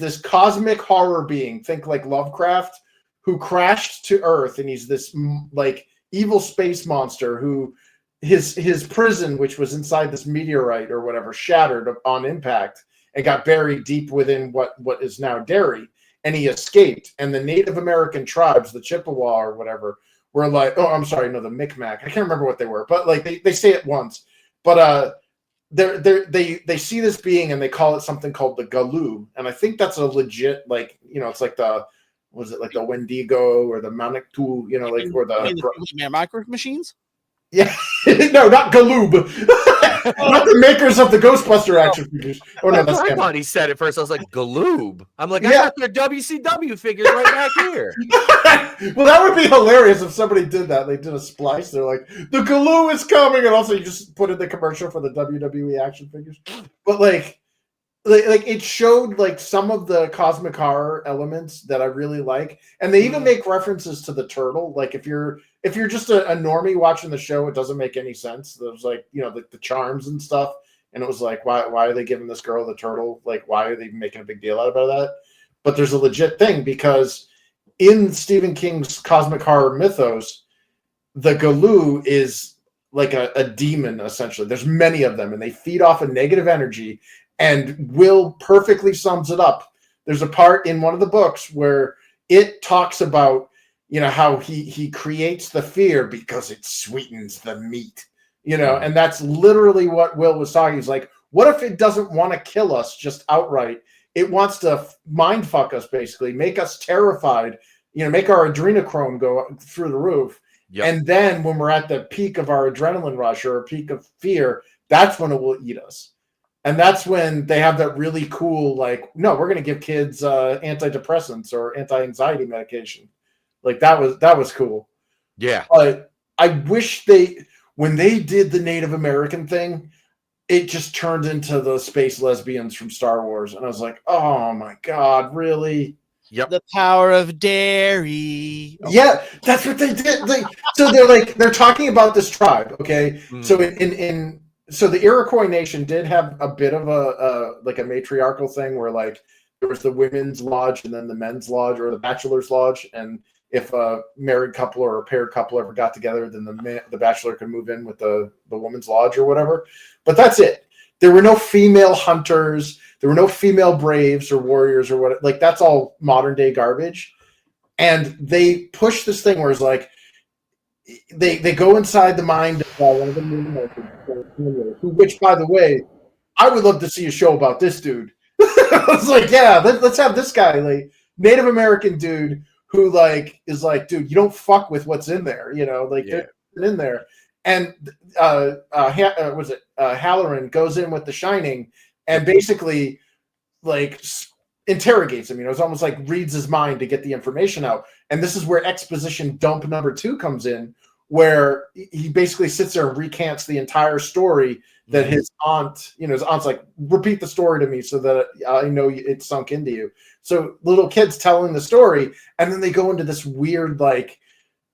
Speaker 5: this cosmic horror being, think like Lovecraft, who crashed to Earth, and he's this like evil space monster who his prison, which was inside this meteorite or whatever, shattered on impact and got buried deep within what is now Derry, and he escaped. And the Native American tribes, the Chippewa or whatever, were like, the Micmac. I can't remember what they were, but like they say it once. But they see this being and they call it something called the Galoo, and I think that's a legit, like, it's like the Wendigo or the Manitou, or
Speaker 3: the micro machines.
Speaker 5: Yeah, no, not Galoob. Not the makers of the Ghostbuster action figures. Oh no, that's
Speaker 4: I thought he said it first. I was like, Galoob. I'm like, I got their WCW figures right back here.
Speaker 5: Well, that would be hilarious if somebody did that. They did a splice. They're like, the Galoo is coming, and also you just put in the commercial for the WWE action figures. But like it showed like some of the cosmic horror elements that I really like, and they even make references to the turtle. Like if you're just a normie watching the show, it doesn't make any sense. There's like the charms and stuff, and it was like why are they giving this girl the turtle? Like why are they making a big deal out about that? But there's a legit thing, because in Stephen King's cosmic horror mythos, the Galoo is like a demon essentially. There's many of them, and they feed off a negative energy. And Will perfectly sums it up. There's a part in one of the books where it talks about, how he creates the fear because it sweetens the meat, and that's literally what Will was talking. He's like, what if it doesn't want to kill us just outright? It wants to mind fuck us, basically, make us terrified, make our adrenochrome go through the roof. Yep. And then when we're at the peak of our adrenaline rush or a peak of fear, that's when it will eat us. And that's when they have that really cool, like, no, we're going to give kids antidepressants or anti-anxiety medication. Like that was cool.
Speaker 4: Yeah.
Speaker 5: But I wish when they did the Native American thing, it just turned into the space lesbians from Star Wars. And I was like, oh my God, really?
Speaker 4: Yep.
Speaker 3: The power of Derry.
Speaker 5: Oh. Yeah, that's what they did. So they're talking about this tribe. Okay. So So the Iroquois Nation did have a bit of a matriarchal thing where like there was the women's lodge and then the men's lodge or the bachelor's lodge, and if a married couple or a paired couple ever got together, then the bachelor could move in with the woman's lodge or whatever. But that's it. There were no female hunters. There were no female braves or warriors or what. Like that's all modern day garbage. And they push this thing where it's like, they go inside the mind of one of the Native Americans, which, by the way, I would love to see a show about this dude. I was like, yeah, let's have this guy, like Native American dude who like is like, dude, you don't fuck with what's in there, they're in there. And Halloran goes in with The Shining and basically like interrogates him. It's almost like reads his mind to get the information out. And this is where exposition dump number 2 comes in, where he basically sits there and recants the entire story that his aunt's like, repeat the story to me so that I know it sunk into you. So little kids telling the story, and then they go into this weird, like,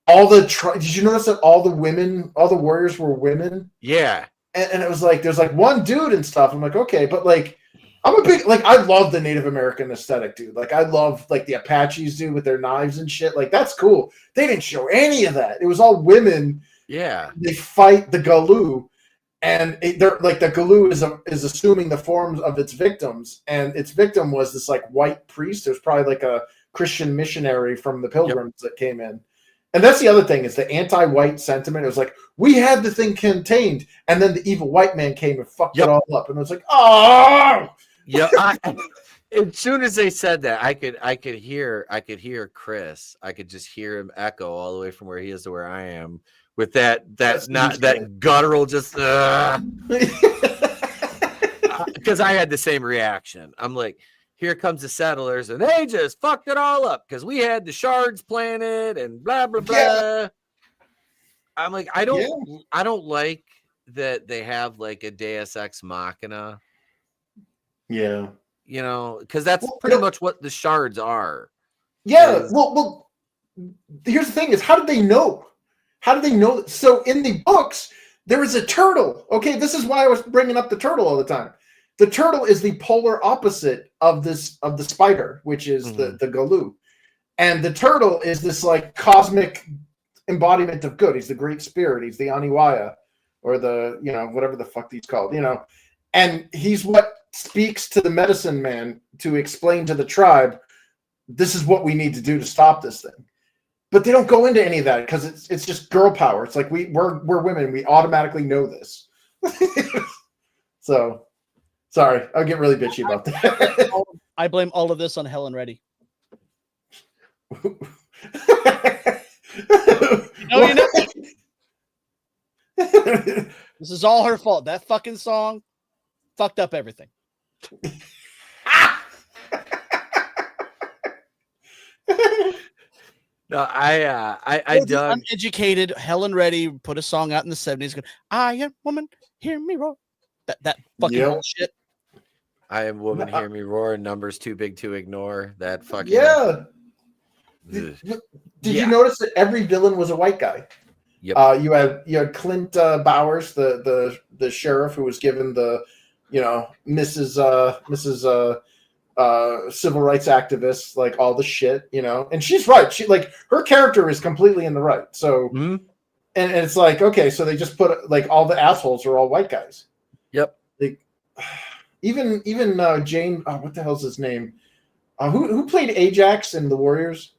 Speaker 5: did you notice that all the warriors were women?
Speaker 4: Yeah.
Speaker 5: And it was like, there's like one dude and stuff. I'm like, okay, but like, I'm a big I love the Native American aesthetic, dude. Like I love like the Apaches do with their knives and shit. Like that's cool. They didn't show any of that. It was all women.
Speaker 4: Yeah.
Speaker 5: They fight the Galoo, and they're like the Galoo is assuming the forms of its victims, and its victim was this like white priest. It was probably like a Christian missionary from the Pilgrims that came in. And that's the other thing is the anti-white sentiment. It was like, we had the thing contained, and then the evil white man came and fucked it all up. And it was like, oh,
Speaker 4: yeah. As soon as they said that, I could hear Chris. I could just hear him echo all the way from where he is to where I am with that guttural just because I had the same reaction. I'm like, here comes the settlers, and they just fucked it all up because we had the shards planted and blah blah blah. Yeah. I'm like, I don't like that they have like a Deus Ex Machina.
Speaker 5: Yeah,
Speaker 4: you know, because that's pretty much what the shards are.
Speaker 5: Yeah, well, here's the thing: is how did they know? How did they know? So in the books, there is a turtle. Okay, this is why I was bringing up the turtle all the time. The turtle is the polar opposite of the spider, which is the Galoo. And the turtle is this like cosmic embodiment of good. He's the great spirit. He's the Aniwaya, or the, whatever the fuck he's called, And he's what speaks to the medicine man to explain to the tribe, this is what we need to do to stop this thing. But they don't go into any of that because it's just girl power. It's like we're women. We automatically know this. So... Sorry, I'll get really bitchy about that.
Speaker 3: I blame all of this on Helen Reddy. This is all her fault. That fucking song fucked up everything.
Speaker 4: No, I dug.
Speaker 3: Uneducated Helen Reddy put a song out in the 70s. Going, I am woman, hear me roar. That fucking bullshit.
Speaker 4: I am woman, hear me roar. Numbers too big to ignore. That fucking
Speaker 5: Did you notice that every villain was a white guy?
Speaker 4: Yep.
Speaker 5: You had Clint Bowers, the sheriff who was given the Mrs. Civil rights activist, like all the shit, and she's right. She like her character is completely in the right. So and it's like, okay, so they just put like all the assholes are all white guys.
Speaker 4: Yep.
Speaker 5: Like, even Jane, what the hell's his name? Who played Ajax in the Warriors?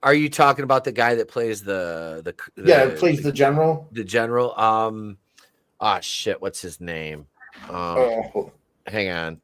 Speaker 4: Are you talking about the guy that plays the
Speaker 5: plays the general?
Speaker 4: The general. Shit, what's his name? Hang on.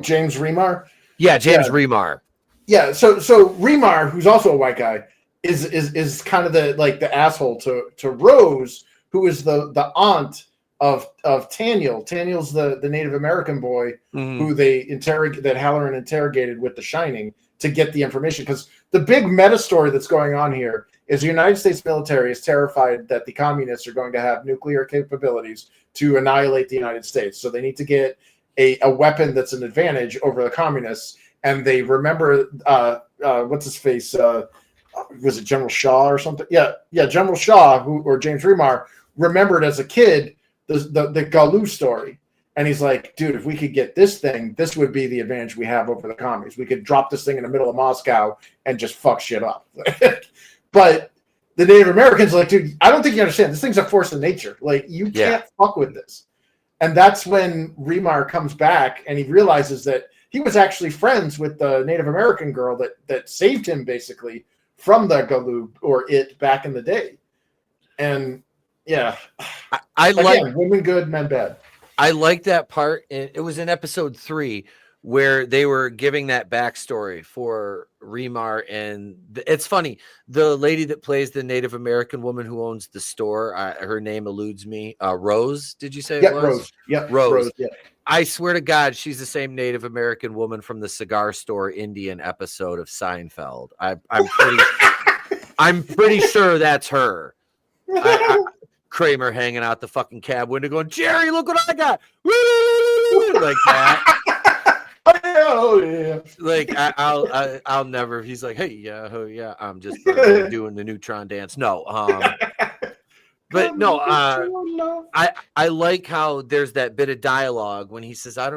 Speaker 5: James Remar.
Speaker 4: Yeah, James Remar.
Speaker 5: Yeah, so Remar, who's also a white guy, is kind of the asshole to Rose, who is the aunt of Taniel. Taniel's the Native American boy who that Halloran interrogated with The Shining to get the information. Because the big meta story that's going on here is the United States military is terrified that the communists are going to have nuclear capabilities to annihilate the United States. So they need to get a weapon that's an advantage over the communists. And they remember, what's his face? Was it General Shaw or something? Yeah, General Shaw, or James Remar, remembered as a kid the Galoo story. And he's like, dude, if we could get this thing, this would be the advantage we have over the commies. We could drop this thing in the middle of Moscow and just fuck shit up. But the Native Americans are like, dude, I don't think you understand. This thing's a force of nature. Like, you can't fuck with this. And that's when Remar comes back and he realizes that he was actually friends with the Native American girl that saved him, basically, from the Galoo or it back in the day. And, yeah.
Speaker 4: I like
Speaker 5: women good, men bad.
Speaker 4: I like that part. It was in episode 3 where they were giving that backstory for Remar. And it's funny. The lady that plays the Native American woman who owns the store, her name eludes me. Rose, did you say it was?
Speaker 5: Rose. Yeah,
Speaker 4: Rose.
Speaker 5: Yeah.
Speaker 4: I swear to God, she's the same Native American woman from the cigar store Indian episode of Seinfeld. I'm pretty sure that's her. Kramer hanging out the fucking cab window going, Jerry, look what I got. Woo! Like that.
Speaker 5: Oh, yeah.
Speaker 4: Like, I'll never, he's like, hey, yeah, I'm just doing the neutron dance. No. But no, I like how there's that bit of dialogue when he says, I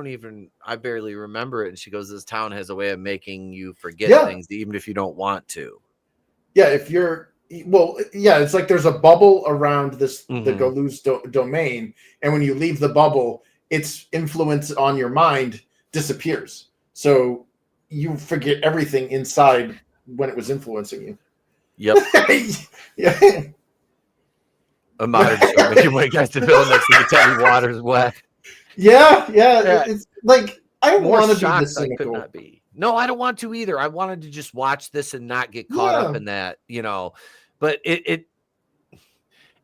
Speaker 4: barely remember it. And she goes, this town has a way of making you forget things, even if you don't want to.
Speaker 5: Yeah, it's like there's a bubble around this the Goluz domain, and when you leave the bubble, its influence on your mind disappears. So you forget everything inside when it was influencing you.
Speaker 4: Yep.
Speaker 5: Yeah.
Speaker 4: A modern show making my guys to feel next to the Teddy Water's wet.
Speaker 5: Yeah. It's like I don't want to be this
Speaker 4: I could not be. No, I don't want to either. I wanted to just watch this and not get caught up in that, But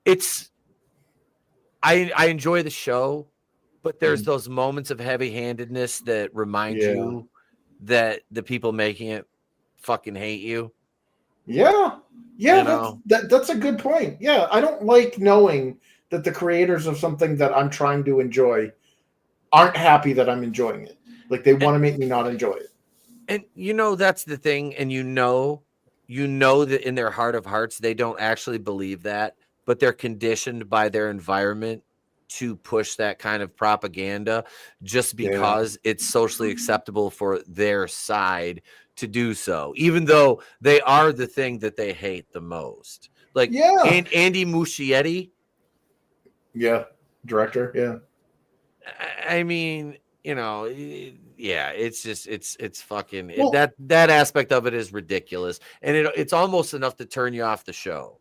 Speaker 4: it's I enjoy the show, but there's those moments of heavy-handedness that remind you that the people making it fucking hate you.
Speaker 5: Yeah, that's a good point. Yeah, I don't like knowing that the creators of something that I'm trying to enjoy aren't happy that I'm enjoying it. Like they want to make me not enjoy it.
Speaker 4: And that's the thing. And you know that in their heart of hearts, they don't actually believe that, but they're conditioned by their environment to push that kind of propaganda just because it's socially acceptable for their side to do so, even though they are the thing that they hate the most. Like Andy Muschietti.
Speaker 5: Yeah. Director. Yeah.
Speaker 4: I mean, it's just, it's fucking, that aspect of it is ridiculous. And it's almost enough to turn you off the show.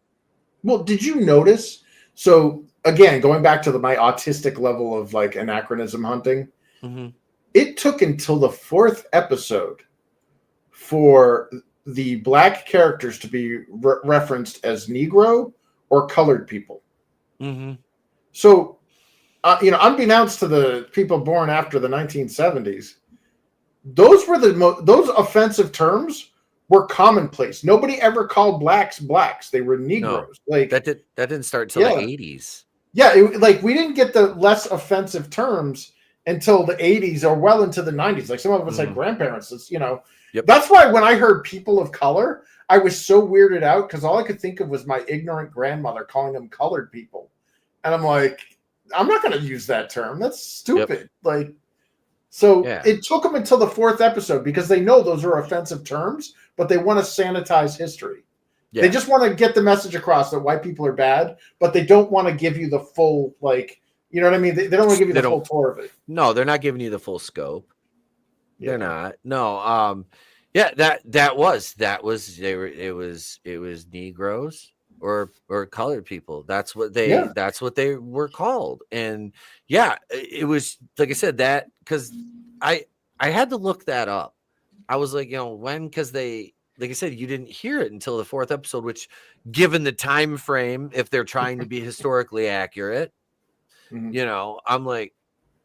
Speaker 5: Well, did you notice? So again, going back to my autistic level of like anachronism hunting, it took until the 4th episode for the black characters to be referenced as Negro or colored people. So, unbeknownst to the people born after the 1970s, those were those offensive terms were commonplace. Nobody ever called blacks. They were Negroes.
Speaker 4: No, like that didn't start till the 80s.
Speaker 5: Yeah, we didn't get the less offensive terms until the 80s or well into the 90s. Like some of us had grandparents. That's why when I heard people of color, I was so weirded out because all I could think of was my ignorant grandmother calling them colored people. And I'm like, I'm not going to use that term. That's stupid. It took them until the 4th episode because they know those are offensive terms, but they want to sanitize history. Yeah. They just want to get the message across that white people are bad, but they don't want to give you the full, you know what I mean? They don't want to give you the full tour of it.
Speaker 4: No, they're not giving you the full scope. Yeah. They're not. No. It was Negroes or colored people. That's what they were called. And it was, like I said, that because I had to look that up. I was like, when, because like I said, you didn't hear it until the 4th episode, which given the time frame, if they're trying to be historically accurate, I'm like,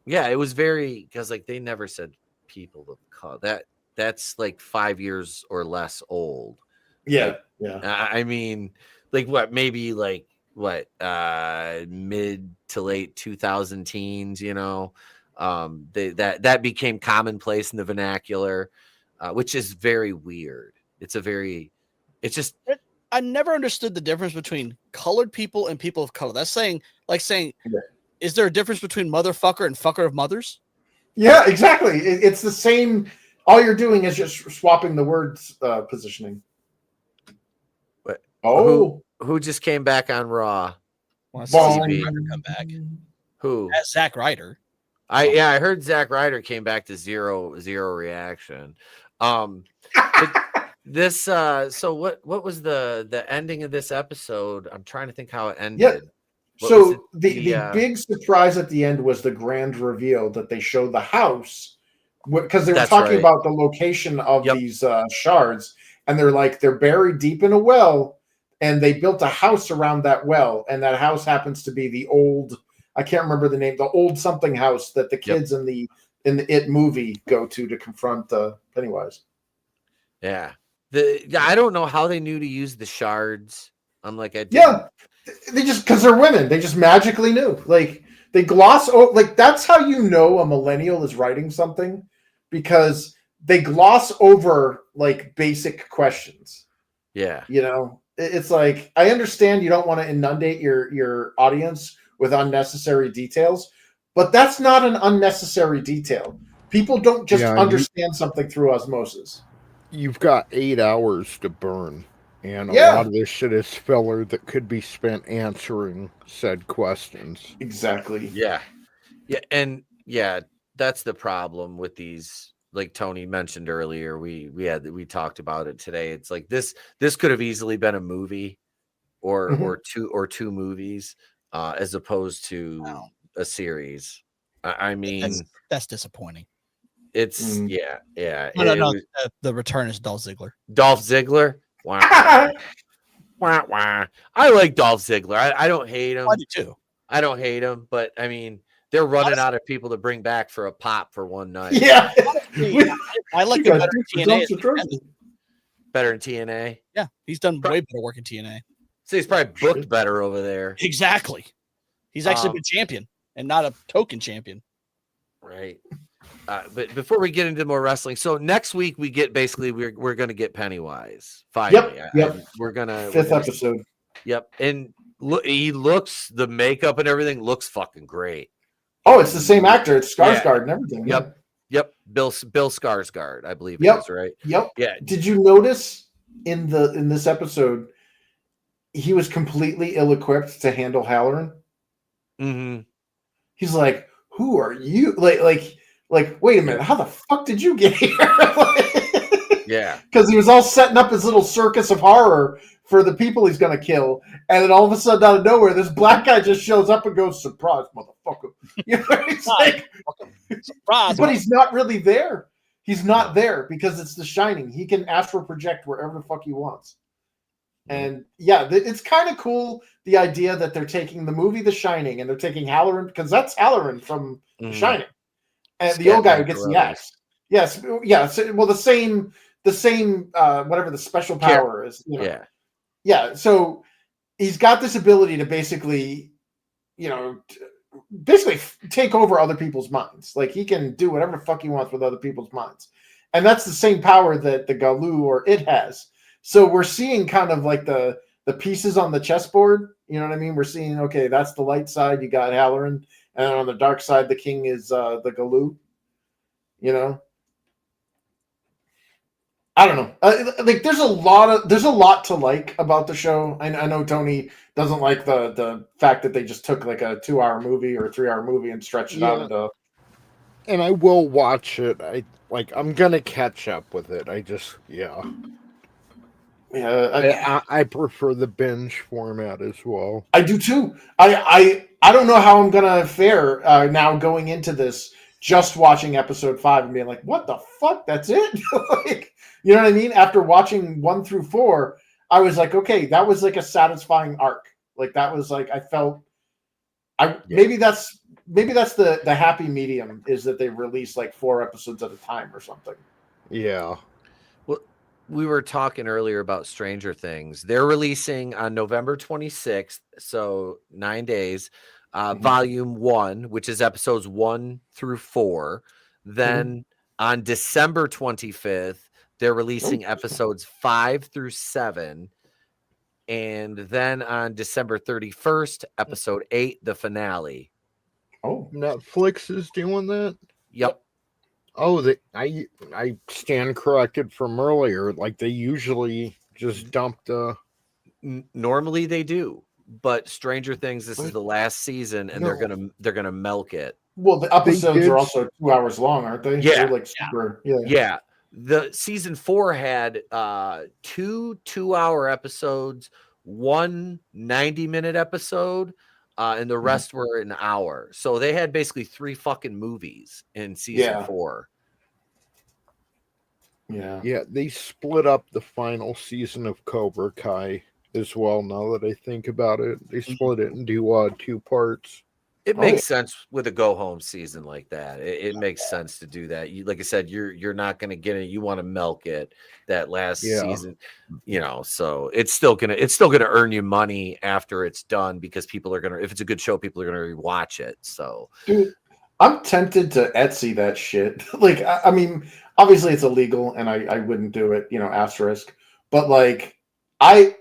Speaker 4: it was very, because like they never said people of color. That's like 5 years or less old.
Speaker 5: Yeah.
Speaker 4: I mean, like what, maybe like what, mid to late 2000 teens, that became commonplace in the vernacular, which is very weird.
Speaker 3: I never understood the difference between colored people and people of color. That's saying, is there a difference between motherfucker and fucker of mothers?
Speaker 5: Yeah, exactly. It's the same. All you're doing is just swapping the words positioning.
Speaker 4: What? Oh, who just came back on Raw?
Speaker 3: Come back.
Speaker 4: Who?
Speaker 3: Zack Ryder.
Speaker 4: I heard Zack Ryder came back to zero reaction. This so what was the ending of this episode? I'm trying to think how it ended.
Speaker 5: Yeah. So the big surprise at the end was the grand reveal that they showed the house because they were talking about the location of these shards, and they're buried deep in a well, and they built a house around that well, and that house happens to be the old, I can't remember the name, the old something house that the kids in the It movie go to confront Pennywise.
Speaker 4: Yeah. I don't know how they knew to use the shards. I'm like, they just, because they're women, they just magically knew. Like they gloss over, like that's how you know a millennial is writing something, because they gloss over like basic questions. Yeah,
Speaker 5: It's like, I understand you don't want to inundate your audience with unnecessary details, but that's not an unnecessary detail. People don't just understand something through osmosis.
Speaker 6: You've got 8 hours to burn, and a lot of this shit is filler that could be spent answering said questions.
Speaker 5: Exactly.
Speaker 4: Yeah. And that's the problem with these. Like Tony mentioned earlier, we talked about it today. It's like this could have easily been a movie or two movies as opposed to a series. I mean,
Speaker 3: that's disappointing.
Speaker 4: It's
Speaker 3: No, the return is Dolph Ziggler.
Speaker 4: Dolph Ziggler? Wow. Wah. I like Dolph Ziggler. I don't hate him.
Speaker 3: I do too.
Speaker 4: I don't hate him, but I mean, they're running out of people to bring back for a pop for one night.
Speaker 5: Yeah.
Speaker 3: I like him better in TNA.
Speaker 4: Better in TNA?
Speaker 3: Yeah, he's done way better work in TNA.
Speaker 4: So he's probably booked better over there.
Speaker 3: Exactly. He's actually been champion and not a token champion.
Speaker 4: Right. But before we get into more wrestling, so next week we get we're going to get Pennywise. Finally.
Speaker 5: Yep.
Speaker 4: We're going to
Speaker 5: fifth episode.
Speaker 4: Yep. And the makeup and everything looks fucking great.
Speaker 5: Oh, it's the same actor. It's Skarsgård and everything.
Speaker 4: Yep. Bill Skarsgård, I believe it is, right?
Speaker 5: Yep.
Speaker 4: Yeah.
Speaker 5: Did you notice in this episode he was completely ill-equipped to handle Halloran?
Speaker 4: Mm-hmm.
Speaker 5: He's like, "Who are you?" Like, wait a minute, how the fuck did you get here?
Speaker 4: Yeah.
Speaker 5: Because he was all setting up his little circus of horror for the people he's going to kill. And then all of a sudden, out of nowhere, this black guy just shows up and goes, "Surprise, motherfucker." You know, it's like,
Speaker 3: surprise.
Speaker 5: But he's not really there. He's not there because it's The Shining. He can astral project wherever the fuck he wants. And yeah, it's kind of cool, the idea that they're taking the movie The Shining and they're taking Halloran, because that's Halloran from The Shining. And the old guy who gets the axe. Yes. Yeah. Well, the same, whatever the special power is. You know.
Speaker 4: Yeah.
Speaker 5: Yeah. So he's got this ability to basically take over other people's minds. Like, he can do whatever the fuck he wants with other people's minds. And that's the same power that the Galu or it has. So we're seeing kind of like the pieces on the chessboard. You know what I mean? We're seeing, okay, that's the light side. You got Halloran. And on the dark side, the king is the Galu. You know, I don't know. Like, there's a lot to like about the show. I know Tony doesn't like the fact that they just took like a 2-hour movie or a 3-hour movie and stretched it out into.
Speaker 6: And I will watch it. I'm gonna catch up with it. I prefer the binge format as well.
Speaker 5: I do too. I don't know how I'm gonna fare now going into this, just watching episode 5 and being like, "What the fuck? That's it?" Like, you know what I mean? After watching 1 through 4, I was like, "Okay, that was like a satisfying arc." Like, that was like, I felt. Maybe that's the happy medium, is that they release like 4 episodes at a time or something.
Speaker 6: Yeah.
Speaker 4: We were talking earlier about Stranger Things. They're releasing on November 26th, so 9 days, volume 1, which is episodes 1 through 4. Then on December 25th, they're releasing episodes 5 through 7. And then on December 31st, episode 8, the finale.
Speaker 5: Oh,
Speaker 6: Netflix is doing that?
Speaker 4: Yep.
Speaker 6: Oh, I stand corrected from earlier. Like, they usually just dump the.
Speaker 4: Normally they do, but Stranger Things, this is the last season, and they're gonna milk it.
Speaker 5: Well, the episodes are also 2 hours long, aren't they?
Speaker 4: Yeah.
Speaker 5: They're like super.
Speaker 4: Yeah. The season 4 had 2 2-hour episodes, 1 90-minute episode. And the rest were an hour. So they had basically 3 fucking movies in season 4.
Speaker 5: Yeah.
Speaker 6: Yeah, they split up the final season of Cobra Kai as well, now that I think about it. They split it into 2 parts.
Speaker 4: It makes sense with a go-home season like that. It makes sense to do that. Like I said, you're not going to get it. You want to milk it that last season, so it's still gonna earn you money after it's done, because people are gonna, if it's a good show, people are gonna rewatch it. So,
Speaker 5: dude, I'm tempted to Etsy that shit. Like, I mean, obviously it's illegal, and I wouldn't do it. Asterisk. But like, I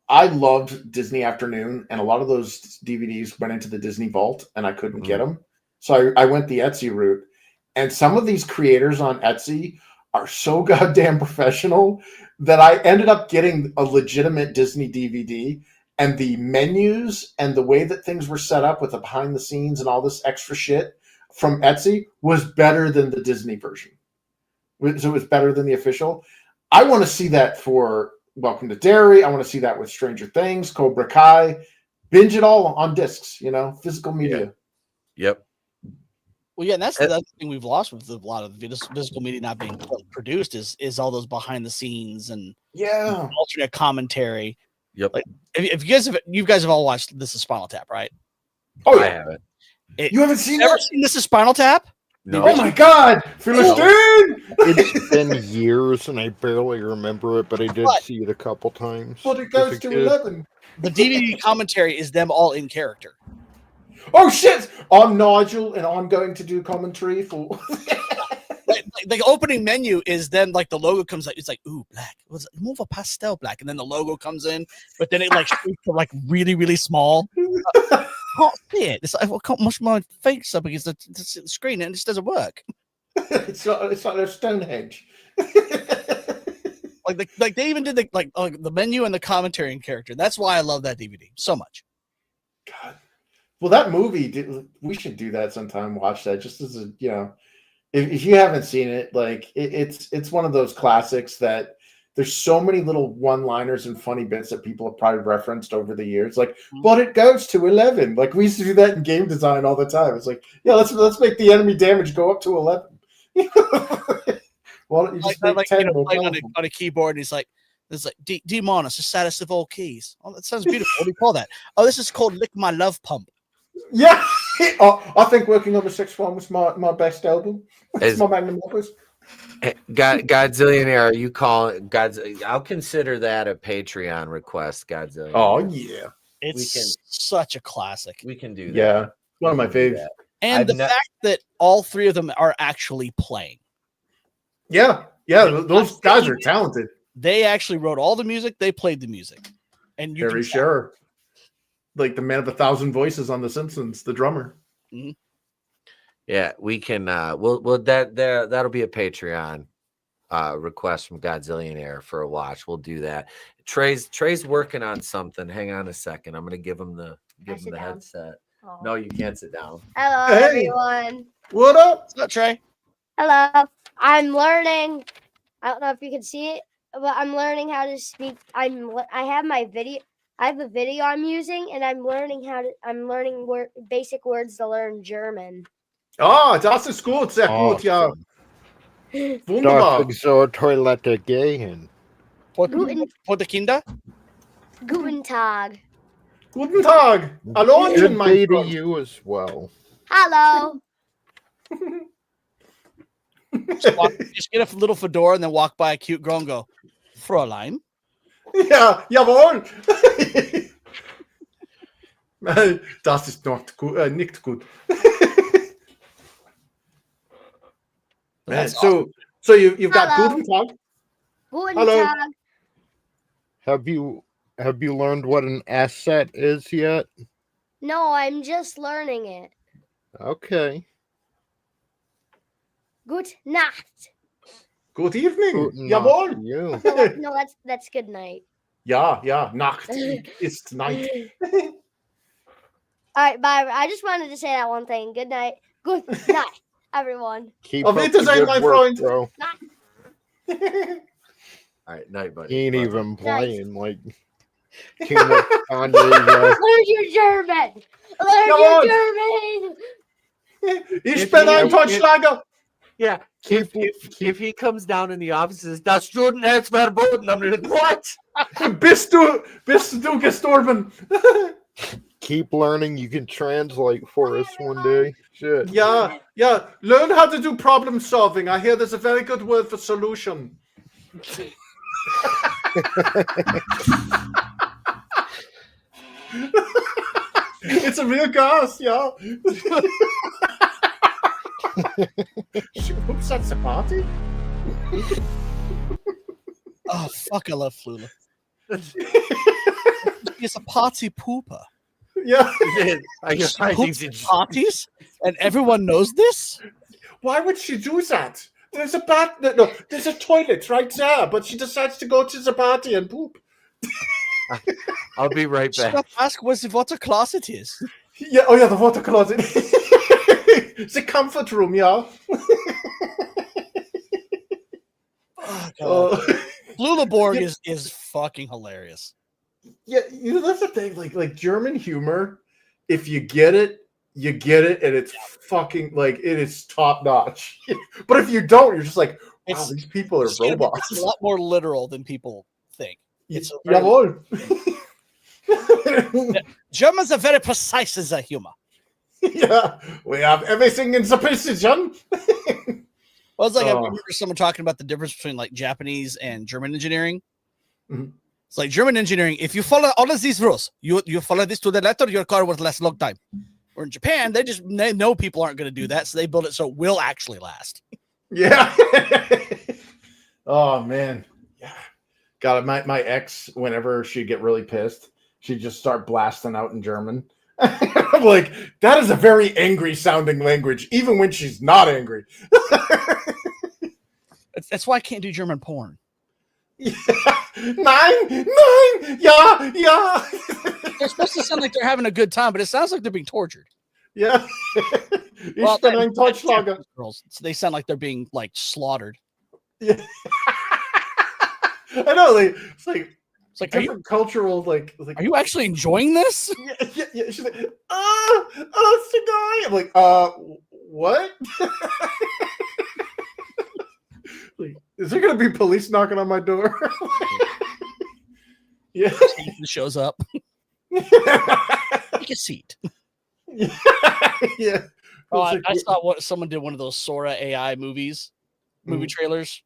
Speaker 5: I loved Disney Afternoon, and a lot of those DVDs went into the Disney Vault, and I couldn't get them. So I went the Etsy route. And some of these creators on Etsy are so goddamn professional that I ended up getting a legitimate Disney DVD, and the menus and the way that things were set up with the behind the scenes and all this extra shit from Etsy was better than the Disney version. So it was better than the official. I want to see that for Welcome to Derry. I want to see that with Stranger Things, Cobra Kai. Binge it all on discs, physical media.
Speaker 4: Yep.
Speaker 3: Well, yeah, and that's the other thing we've lost with a lot of physical media not being produced is all those behind the scenes and alternate commentary.
Speaker 4: Yep.
Speaker 3: Like, if you guys have all watched This Is Spinal Tap, right?
Speaker 5: Oh, yeah.
Speaker 4: I haven't.
Speaker 5: You haven't seen
Speaker 3: Never
Speaker 5: that?
Speaker 3: seen This Is Spinal Tap?
Speaker 4: No.
Speaker 5: Oh my God, Philistine!
Speaker 6: It's been years and I barely remember it, but I did see it a couple times.
Speaker 5: But it goes to 11.
Speaker 3: The DVD commentary is them all in character.
Speaker 5: Oh shit! I'm Nigel, and I'm going to do commentary for.
Speaker 3: Like, the opening menu is then like the logo comes out. It's like, ooh, black. It was more of a pastel black, and then the logo comes in, but then it like shrinks to like really, really small. Can't see it. It's like I can't mush my face up against the screen, and it just doesn't work.
Speaker 5: It's like a Stonehenge.
Speaker 3: like they even did the menu and the commentary in character. That's why I love that DVD so much.
Speaker 5: God. Well, that movie, we should do that sometime. Watch that just as a, if you haven't seen it, like it's one of those classics that there's so many little one-liners and funny bits that people have probably referenced over the years. Like, but it goes to 11. Like we used to do that in game design all the time. It's like, yeah, let's make the enemy damage go up to 11. Why don't you just make 10 more
Speaker 3: on a keyboard, and he's like, "There's like D-Monus, the saddest of all keys." Oh, that sounds beautiful. What do you call that? Oh, this is called Lick My Love Pump.
Speaker 5: Yeah, I think working on the sixth one was my best album. It's my magnum opus.
Speaker 4: Godzillionaire, are you calling I'll consider that a Patreon request, Godzillionaire.
Speaker 5: Oh yeah,
Speaker 3: it's such a classic.
Speaker 4: We can do that.
Speaker 5: Yeah, one of my faves.
Speaker 3: And the fact that all three of them are actually playing.
Speaker 5: Yeah, those guys are talented.
Speaker 3: They actually wrote all the music. They played the music, and you
Speaker 5: very sure. Like the man of 1,000 voices on The Simpsons, the drummer.
Speaker 3: Mm-hmm.
Speaker 4: Yeah, we can. That'll be a Patreon request from Godzillionaire for a watch. We'll do that. Trey's working on something. Hang on a second. I'm gonna give him the headset. Oh. No, you can't sit down.
Speaker 9: Hello, everyone.
Speaker 5: What up?
Speaker 3: What's up, Trey?
Speaker 9: Hello. I'm learning. I don't know if you can see it, but I'm learning how to speak. I have my video. I have a video I'm using, and I'm learning basic words to learn German.
Speaker 5: Oh, das ist gut, sehr gut, ja. Wunderbar.
Speaker 6: Darf ich zur Toilette gehen?
Speaker 3: For the Kinder?
Speaker 9: Guten Tag.
Speaker 5: Guten Tag. Hallo,
Speaker 6: Good
Speaker 5: mein
Speaker 6: day to
Speaker 5: Freund.
Speaker 6: you as well.
Speaker 9: Hello.
Speaker 3: Just get a little fedora and then walk by a cute girl and go, Fräulein.
Speaker 5: Ja, jawohl. Das ist nicht gut. Man, so you've got Guten Tag.
Speaker 9: Guten
Speaker 5: Hello.
Speaker 9: Tag.
Speaker 6: Have you learned what an asset is yet?
Speaker 9: No, I'm just learning it.
Speaker 6: Okay.
Speaker 9: Good Nacht.
Speaker 5: Good evening.
Speaker 6: Guten
Speaker 5: Jawohl.
Speaker 6: Nacht to you.
Speaker 9: No, that's good night.
Speaker 5: Ja, Nacht ist night.
Speaker 9: All right, bye. I just wanted to say that one thing. Good night. Good night, everyone.
Speaker 6: Keep
Speaker 5: Auf
Speaker 6: up the
Speaker 5: Wiedersehen,
Speaker 6: good
Speaker 5: my
Speaker 6: work,
Speaker 5: friend.
Speaker 6: bro.
Speaker 4: All right, night, buddy.
Speaker 6: He ain't
Speaker 4: Bye.
Speaker 6: even
Speaker 9: Nice.
Speaker 6: playing like too much Kanye.
Speaker 9: Learn your German. Learn
Speaker 5: Jawohl.
Speaker 9: your German.
Speaker 5: Ich bin ein Deutschlager.
Speaker 4: Yeah, if he comes down in the office and says, "Das Studenherz verboten," I'm like, what?
Speaker 5: Bist du gestorben?
Speaker 6: Keep learning. You can translate for us one day. Shit.
Speaker 5: Yeah. Learn how to do problem solving. I hear there's a very good word for solution. It's a real gas, yeah. Oops, that's a party.
Speaker 3: Oh, fuck, I love Flula. He's a party pooper.
Speaker 5: Yeah.
Speaker 4: Are you
Speaker 3: She
Speaker 4: hiding
Speaker 3: poops
Speaker 4: the-
Speaker 3: at parties, and everyone knows this.
Speaker 5: Why would she do that? There's a no, there's a toilet right there, but she decides to go to the party and poop.
Speaker 4: I'll be right
Speaker 3: Should
Speaker 4: back.
Speaker 3: I ask what the water closet is?
Speaker 5: Yeah, oh yeah, the water closet. The comfort room, yeah.
Speaker 3: Lulaborg is fucking hilarious.
Speaker 5: Yeah, you know that's the thing. Like German humor, if you get it, you get it, and it's fucking like it is top notch. But if you don't, you're just like, wow, these people are robots.
Speaker 3: It's a lot more literal than people think. It's
Speaker 5: Jawohl.
Speaker 3: Germans are very precise in their humor.
Speaker 5: Yeah, we have everything in the precision.
Speaker 3: Well, it's like I remember someone talking about the difference between like Japanese and German engineering.
Speaker 5: Mhm.
Speaker 3: It's like German engineering. If you follow all of these rules, you follow this to the letter, your car will last a long time. Or in Japan, they know people aren't going to do that, so they build it so it will actually last.
Speaker 5: Yeah. Oh man. Yeah. God, my ex, whenever she'd get really pissed, she'd just start blasting out in German. I'm like, that is a very angry sounding language, even when she's not angry.
Speaker 3: That's why I can't do German porn.
Speaker 5: Yeah. Nine, yeah.
Speaker 3: They're supposed to sound like they're having a good time, but it sounds like they're being tortured.
Speaker 5: Yeah.
Speaker 3: Well,
Speaker 5: Ich bin ein Totschlager.
Speaker 3: girls, so they sound like they're being like slaughtered.
Speaker 5: Yeah. I know, like it's like
Speaker 3: are
Speaker 5: different cultural like
Speaker 3: Are you actually enjoying this?
Speaker 5: yeah. She's like, cigar. I'm like, what? Like, is there gonna be police knocking on my door? Yeah.
Speaker 3: Ethan shows up. Take a seat.
Speaker 5: Yeah.
Speaker 3: Oh,
Speaker 5: It's
Speaker 3: I
Speaker 5: like-
Speaker 3: saw what someone did one of those Sora AI movie trailers,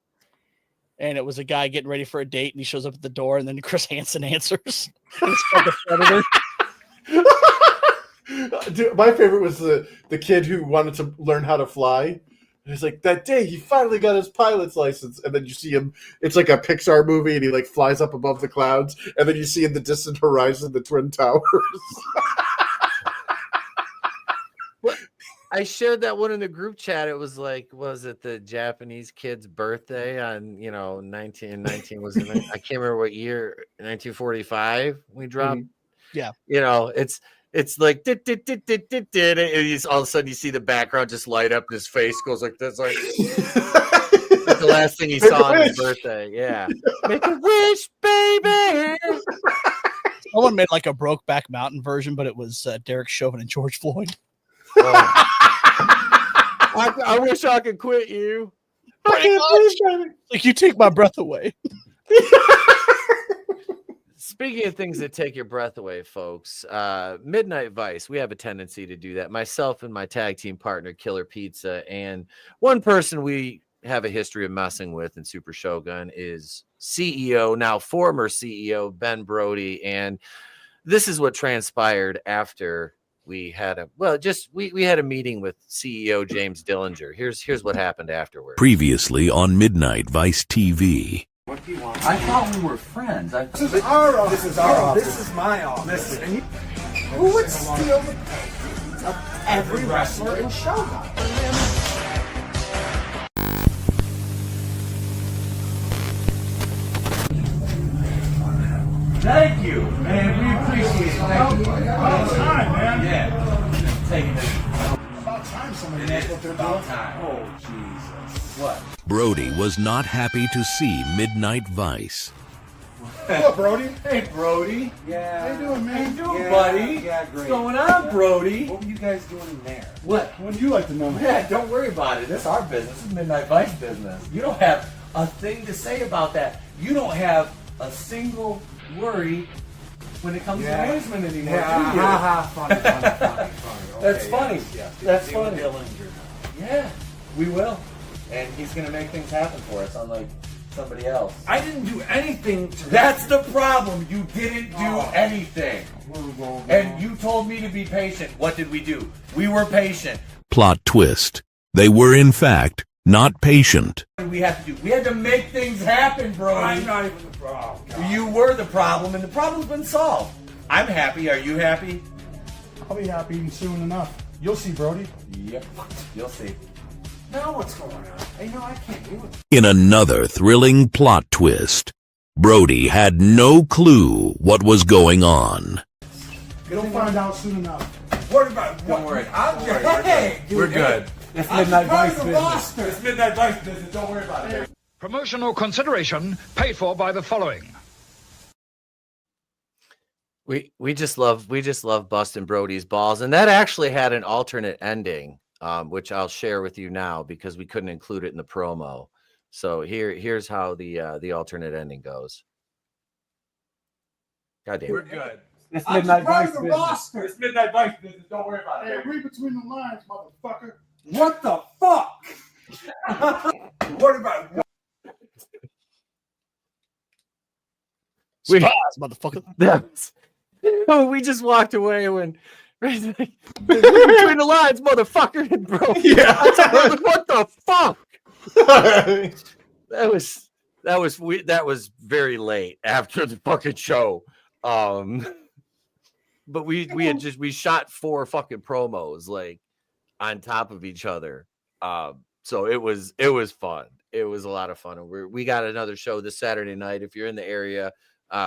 Speaker 3: and it was a guy getting ready for a date, and he shows up at the door, and then Chris Hansen answers. And it's called The Predator.
Speaker 5: Dude, my favorite was the kid who wanted to learn how to fly. And he's like, that day he finally got his pilot's license, and then you see him. It's like a Pixar movie, and he like flies up above the clouds, and then you see in the distant horizon the Twin Towers.
Speaker 4: I shared that one in the group chat. It was like, was it the Japanese kid's birthday on 1919 was it? I can't remember what year, 1945 we dropped.
Speaker 3: Yeah.
Speaker 4: It's like and all of a sudden you see the background just light up and his face goes like this, like that's the last thing he saw on his birthday. Yeah. Make a wish, baby.
Speaker 3: Someone made like a Brokeback Mountain version, but it was Derek Chauvin and George Floyd.
Speaker 4: Oh. I wish I could quit you.
Speaker 3: Like, you take my breath away.
Speaker 4: Speaking of things that take your breath away, folks, Midnight Vice, we have a tendency to do that. Myself and my tag team partner, Killer Pizza, and one person we have a history of messing with in Super Shogun is CEO, now former CEO, Ben Brody. And this is what transpired after we had we had a meeting with CEO James Dillinger. Here's what happened afterwards.
Speaker 10: Previously on Midnight Vice TV.
Speaker 11: What do you want? I thought we were friends.
Speaker 12: This is our office. This is our office. This is my office. Listen, who would steal the pay of every wrestler in Shogun?
Speaker 11: Thank you, man. We appreciate it. Thank you. About time, man. Yeah. Taking it.
Speaker 12: About time somebody knows what they're doing.
Speaker 11: Oh, Jesus. What?
Speaker 10: Brody was not happy to see Midnight Vice.
Speaker 12: Hello, Brody.
Speaker 11: Hey, Brody.
Speaker 12: Yeah. How you doing, man?
Speaker 11: How you doing,
Speaker 12: Yeah,
Speaker 11: buddy?
Speaker 12: Yeah, great.
Speaker 11: What's going on, Brody?
Speaker 12: What were you guys doing in there?
Speaker 11: What?
Speaker 12: What would you like to know?
Speaker 11: Yeah, don't worry about it. This is our business. This is Midnight Vice business. You don't have a thing to say about that. You don't have a single worry when it comes to management anymore, do you?
Speaker 12: Funny. Okay,
Speaker 11: That's funny.
Speaker 12: yes.
Speaker 11: That's funny. Yeah, we will. And he's going to make things happen for us, unlike somebody else. I didn't do anything to That's the problem. You didn't do anything. And you told me to be patient. What did we do? We were patient.
Speaker 10: Plot twist. They were, in fact, not patient.
Speaker 11: What did we have to do? We had to make things happen, bro.
Speaker 12: I'm not even the problem.
Speaker 11: You were the problem, and the problem's been solved. I'm happy. Are you happy?
Speaker 12: I'll be happy soon enough. You'll see, Brody.
Speaker 11: Yep. You'll see.
Speaker 12: Now what's going on? Hey, no, I can't do it.
Speaker 10: In another thrilling plot twist, Brody had no clue what was going on.
Speaker 12: You'll find out soon enough.
Speaker 11: What about? Don't worry. We're good.
Speaker 12: It's Midnight Vice business.
Speaker 11: It's Midnight Vice business. Don't worry about it.
Speaker 13: Promotional consideration paid for by the following.
Speaker 4: We just love busting Brody's balls, and that actually had an alternate ending, which I'll share with you now because we couldn't include it in the promo. So here's how the alternate ending goes. God damn it.
Speaker 11: We're good.
Speaker 12: It's Midnight Vice business.
Speaker 11: It's Midnight Vice business. Don't worry about
Speaker 12: Hey,
Speaker 11: it.
Speaker 12: read between the lines, motherfucker. What the fuck?
Speaker 11: What about?
Speaker 3: Surprise, motherfucker.
Speaker 4: We just walked away when between the lines, motherfucker, and bro.
Speaker 5: Yeah.
Speaker 4: What the fuck? That was very late after the fucking show. But we shot 4 fucking promos like on top of each other. So it was fun. It was a lot of fun. And we got another show this Saturday night. If you're in the area,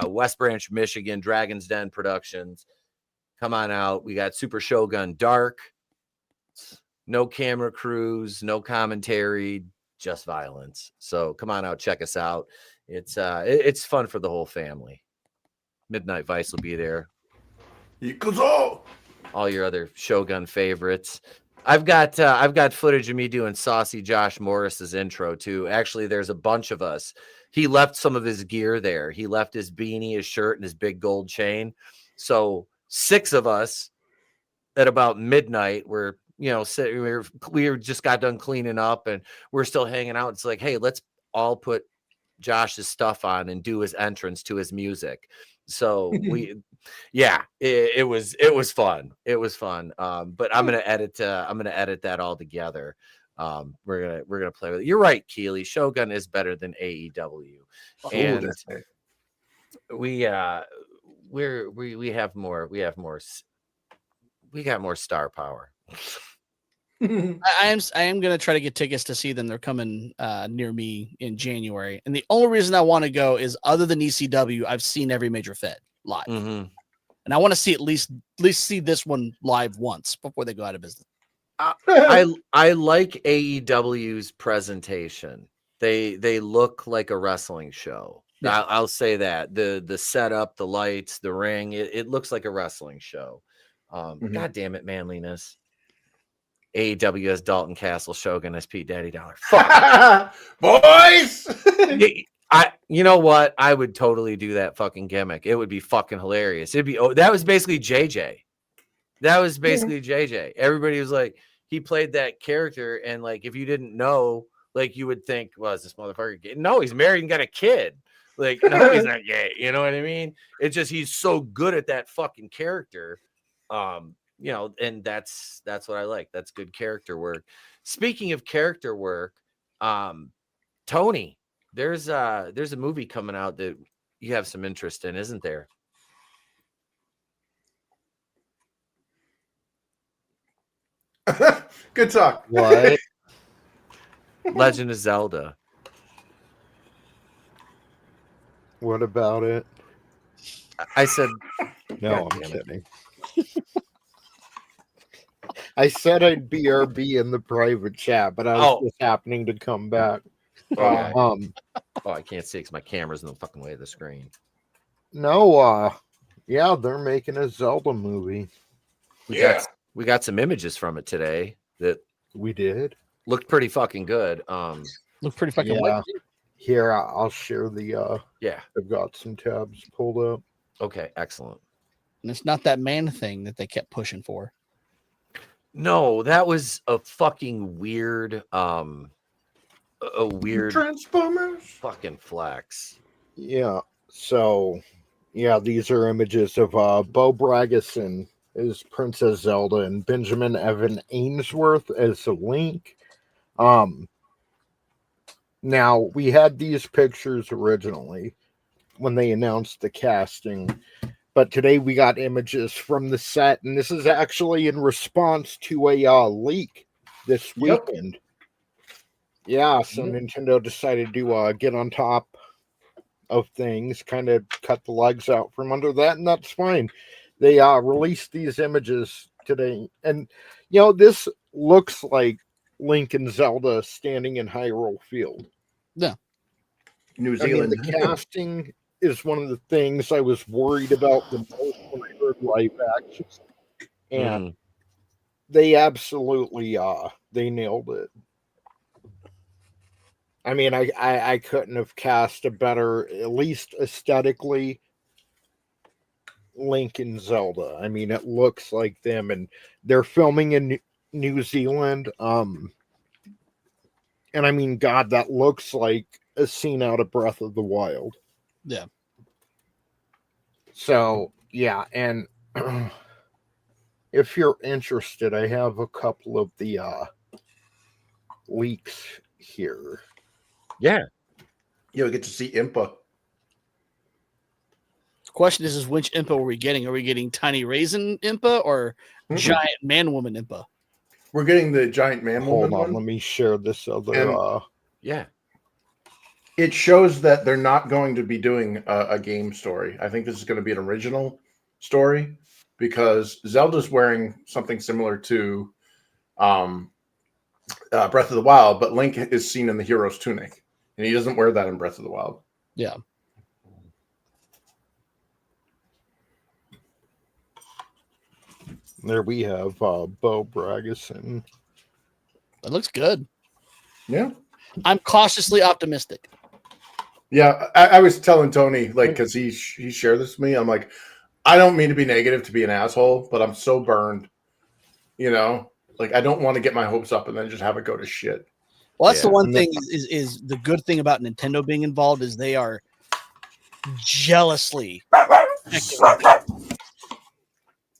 Speaker 4: West Branch, Michigan, Dragon's Den Productions. Come on out. We got Super Shogun Dark. No camera crews, no commentary, just violence. So come on out, check us out. It's fun for the whole family. Midnight Vice will be there. All your other Shogun favorites. I've got footage of me doing Saucy Josh Morris's intro too. Actually, there's a bunch of us. He left some of his gear there. He left his beanie, his shirt, and his big gold chain. So 6 of us at about midnight were, we were just got done cleaning up and we're still hanging out. It's like, hey, let's all put Josh's stuff on and do his entrance to his music. So it was fun. It was fun. But I'm gonna edit that all together. We're gonna play with it. You're right, Keely. Shogun is better than AEW, and we have more. We got more star power.
Speaker 3: I am gonna try to get tickets to see them. They're coming near me in January, and the only reason I want to go is other than ECW, I've seen every major Fed live, and I want to see at least see this one live once before they go out of business.
Speaker 4: I like AEW's presentation. They look like a wrestling show. Yeah. I'll say that the setup, the lights, the ring, it looks like a wrestling show. God damn it, manliness. AEW as Dalton Castle, Shogun as Pete Daddy Dollar. Fuck.
Speaker 5: Boys!
Speaker 4: You know what? I would totally do that fucking gimmick. It would be fucking hilarious. That was basically JJ. JJ. Everybody was like, he played that character, and like, if you didn't know, like, you would think, well, is this motherfucker gay? No, he's married and got a kid. Like, no, he's not gay. You know what I mean? It's just he's so good at that fucking character. And that's what I like. That's good character work. Speaking of character work, Tony, there's a movie coming out that you have some interest in, isn't there?
Speaker 5: Good talk.
Speaker 4: What? Legend of Zelda.
Speaker 6: What about it?
Speaker 4: I said
Speaker 6: no. I'm kidding. I said I'd BRB in the private chat, but I was just happening to come back.
Speaker 4: Okay. I can't see because my camera's in the fucking way of the screen.
Speaker 6: No, they're making a Zelda movie.
Speaker 4: We got some images from it today that
Speaker 6: we did.
Speaker 4: Looked pretty fucking good.
Speaker 3: Looked pretty fucking
Speaker 6: yeah. Here, I'll share the I've got some tabs pulled up.
Speaker 4: Okay, excellent.
Speaker 3: And it's not that man thing that they kept pushing for.
Speaker 4: No, that was a fucking weird a weird
Speaker 5: Transformers
Speaker 4: fucking flex.
Speaker 6: Yeah. So these are images of Bo Bragison as Princess Zelda and Benjamin Evan Ainsworth as Link. Now we had these pictures originally when they announced the casting, But today we got images from the set, and this is actually in response to a leak this weekend. Yeah, so Nintendo decided to get on top of things, kind of cut the legs out from under that, and that's fine. They released these images today, and this looks like Link and Zelda standing in Hyrule Field.
Speaker 3: Yeah.
Speaker 5: New Zealand.
Speaker 6: The casting is one of the things I was worried about the most when I heard live action, and they absolutely they nailed it. I mean, I couldn't have cast a better, at least aesthetically, Link and Zelda. I mean, it looks like them, and they're filming in New Zealand. And I mean, God, that looks like a scene out of Breath of the Wild.
Speaker 3: Yeah.
Speaker 6: So, yeah, and if you're interested, I have a couple of the leaks here.
Speaker 4: Yeah.
Speaker 5: You'll get to see Impa.
Speaker 3: The question is which Impa are we getting? Are we getting Tiny Raisin Impa or Giant Man Woman Impa?
Speaker 5: We're getting the Giant Man Woman.
Speaker 6: Hold on, let me share this other.
Speaker 4: Yeah.
Speaker 5: It shows that they're not going to be doing a game story. I think this is going to be an original story because Zelda's wearing something similar to Breath of the Wild, but Link is seen in the hero's tunic, and he doesn't wear that in Breath of the Wild.
Speaker 3: Yeah.
Speaker 6: There we have Bo Bragison.
Speaker 3: That looks good.
Speaker 5: Yeah.
Speaker 3: I'm cautiously optimistic.
Speaker 5: Yeah, I was telling Tony, like, because he shared this with me. I'm like, I don't mean to be negative, to be an asshole, but I'm so burned. Like, I don't want to get my hopes up and then just have it go to shit.
Speaker 3: Well, that's the one thing is the good thing about Nintendo being involved is they are jealously.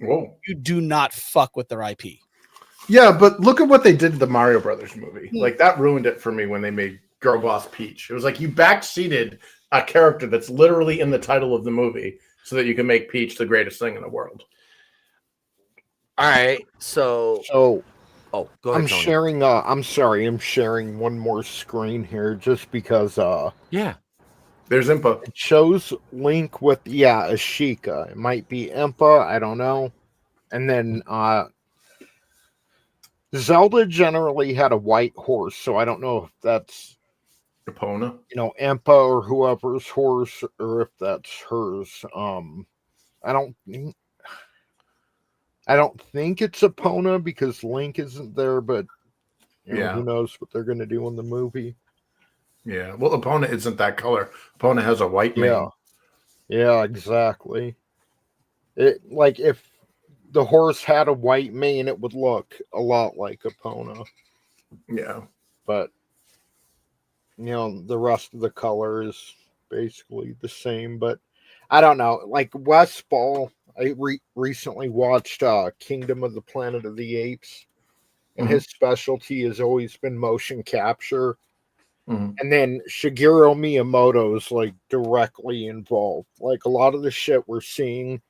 Speaker 5: Whoa.
Speaker 3: You do not fuck with their IP.
Speaker 5: Yeah, but look at what they did to the Mario Brothers movie. Like, that ruined it for me when they made Girl Boss Peach. It was like you backseated a character that's literally in the title of the movie so that you can make Peach the greatest thing in the world.
Speaker 4: All right, so
Speaker 5: Oh,
Speaker 4: go ahead,
Speaker 6: I'm
Speaker 4: Tony.
Speaker 6: sharing. I'm sorry. I'm sharing one more screen here just because.
Speaker 4: Yeah.
Speaker 5: There's Impa.
Speaker 6: It shows Link with Ashika. It might be Impa. I don't know. And then Zelda generally had a white horse, so I don't know if that's
Speaker 5: Epona.
Speaker 6: Impa or whoever's horse, or if that's hers. I don't think it's Epona because Link isn't there, but who knows what they're going to do in the movie.
Speaker 5: Yeah, well, Epona isn't that color. Epona has a white mane.
Speaker 6: Yeah, exactly. It like if the horse had a white mane, it would look a lot like Epona.
Speaker 5: Yeah,
Speaker 6: but the rest of the color is basically the same. But I don't know. Like Wes Ball, I recently watched Kingdom of the Planet of the Apes, and his specialty has always been motion capture. And then Shigeru Miyamoto's like directly involved. Like a lot of the shit we're seeing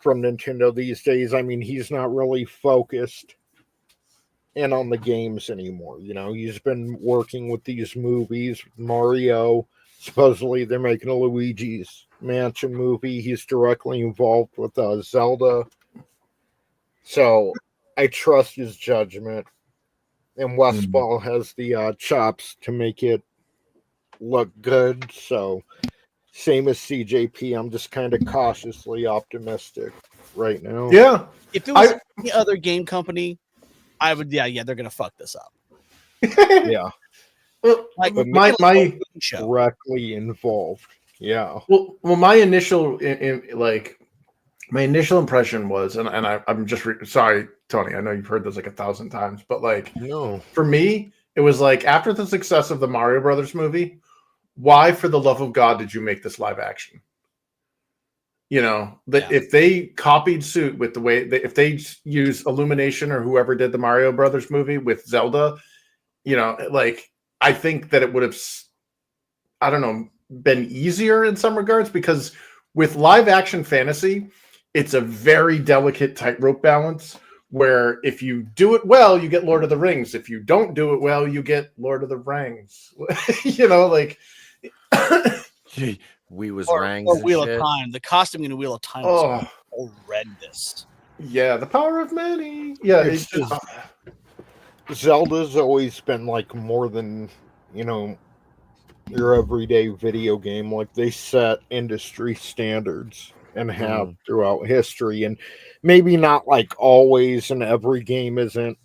Speaker 6: from Nintendo these days, I mean, he's not really focused in on the games anymore. He's been working with these movies, Mario. Supposedly they're making a Luigi's Mansion movie. He's directly involved with Zelda. So I trust his judgment. And Wes Ball has the chops to make it look good. So, same as CJP, I'm just kind of cautiously optimistic right now.
Speaker 5: Yeah.
Speaker 3: If it was any other game company, I would, they're going to fuck this up.
Speaker 6: Yeah.
Speaker 5: Well,
Speaker 3: like
Speaker 5: my
Speaker 6: directly involved. Yeah.
Speaker 5: Well, my initial my initial impression was, and I'm just sorry, Tony. I know you've heard this like 1,000 times, but like,
Speaker 6: no,
Speaker 5: for me, it was like after the success of the Mario Brothers movie, why, for the love of God, did you make this live action? If they copied suit with the way if they use Illumination or whoever did the Mario Brothers movie with Zelda, like I think that it would have, I don't know, been easier in some regards because with live action fantasy, it's a very delicate tightrope balance where if you do it well, you get Lord of the Rings. If you don't do it well, you get Lord of the Rings. You know, like
Speaker 4: we was
Speaker 3: or
Speaker 4: Rangs and
Speaker 3: Wheel
Speaker 4: shit.
Speaker 3: of Time. The costuming in Wheel of Time was horrendous.
Speaker 5: Yeah, the power of many. Yeah,
Speaker 6: It's just Zelda's always been like more than, you know, your everyday video game. Like they set industry standards and have throughout history, and maybe not like always, and every game isn't,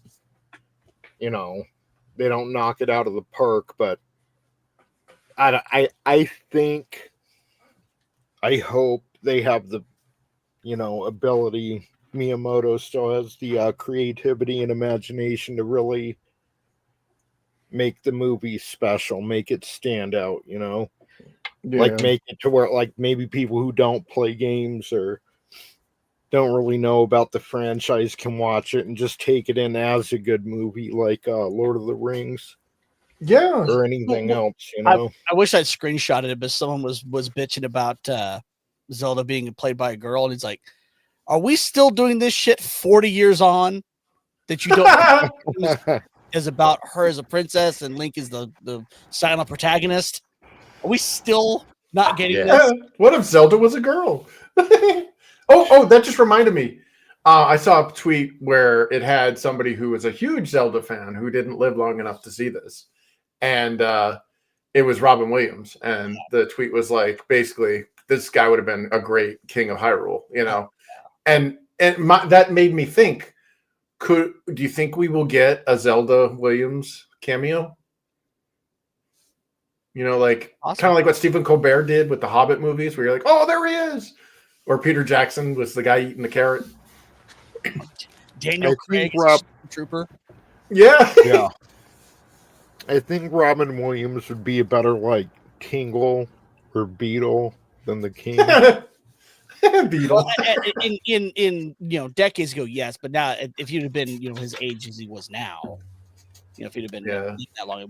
Speaker 6: you know, they don't knock it out of the park, but I think, I hope they have the, you know, ability. Miyamoto still has the creativity and imagination to really make the movie special, make it stand out, you know, like make it to where like maybe people who don't play games or don't really know about the franchise can watch it and just take it in as a good movie, like Lord of the Rings.
Speaker 5: Yeah,
Speaker 6: or anything else, you know.
Speaker 3: I wish I'd screenshotted it, but someone was bitching about Zelda being played by a girl, and he's like, "Are we still doing this shit 40 years on? That you don't is about her as a princess and Link is the silent protagonist? Are we still not getting this?
Speaker 5: What if Zelda was a girl? Oh, that just reminded me. I saw a tweet where it had somebody who was a huge Zelda fan who didn't live long enough to see this. And it was Robin Williams. And the tweet was like, basically, this guy would have been a great king of Hyrule, you know? And that made me think, do you think we will get a Zelda Williams cameo? You know, like kind of like what Stephen Colbert did with the Hobbit movies, where you're like, oh, there he is. Or Peter Jackson was the guy eating the carrot.
Speaker 3: Daniel Craig, Trooper.
Speaker 5: Yeah.
Speaker 6: Yeah. I think Robin Williams would be a better like Tingle or Beetle than the King.
Speaker 5: Beetle.
Speaker 3: Well, in you know, decades ago, yes, but now if he'd have been, you know, his age as he was now, you know, if he'd have been that long,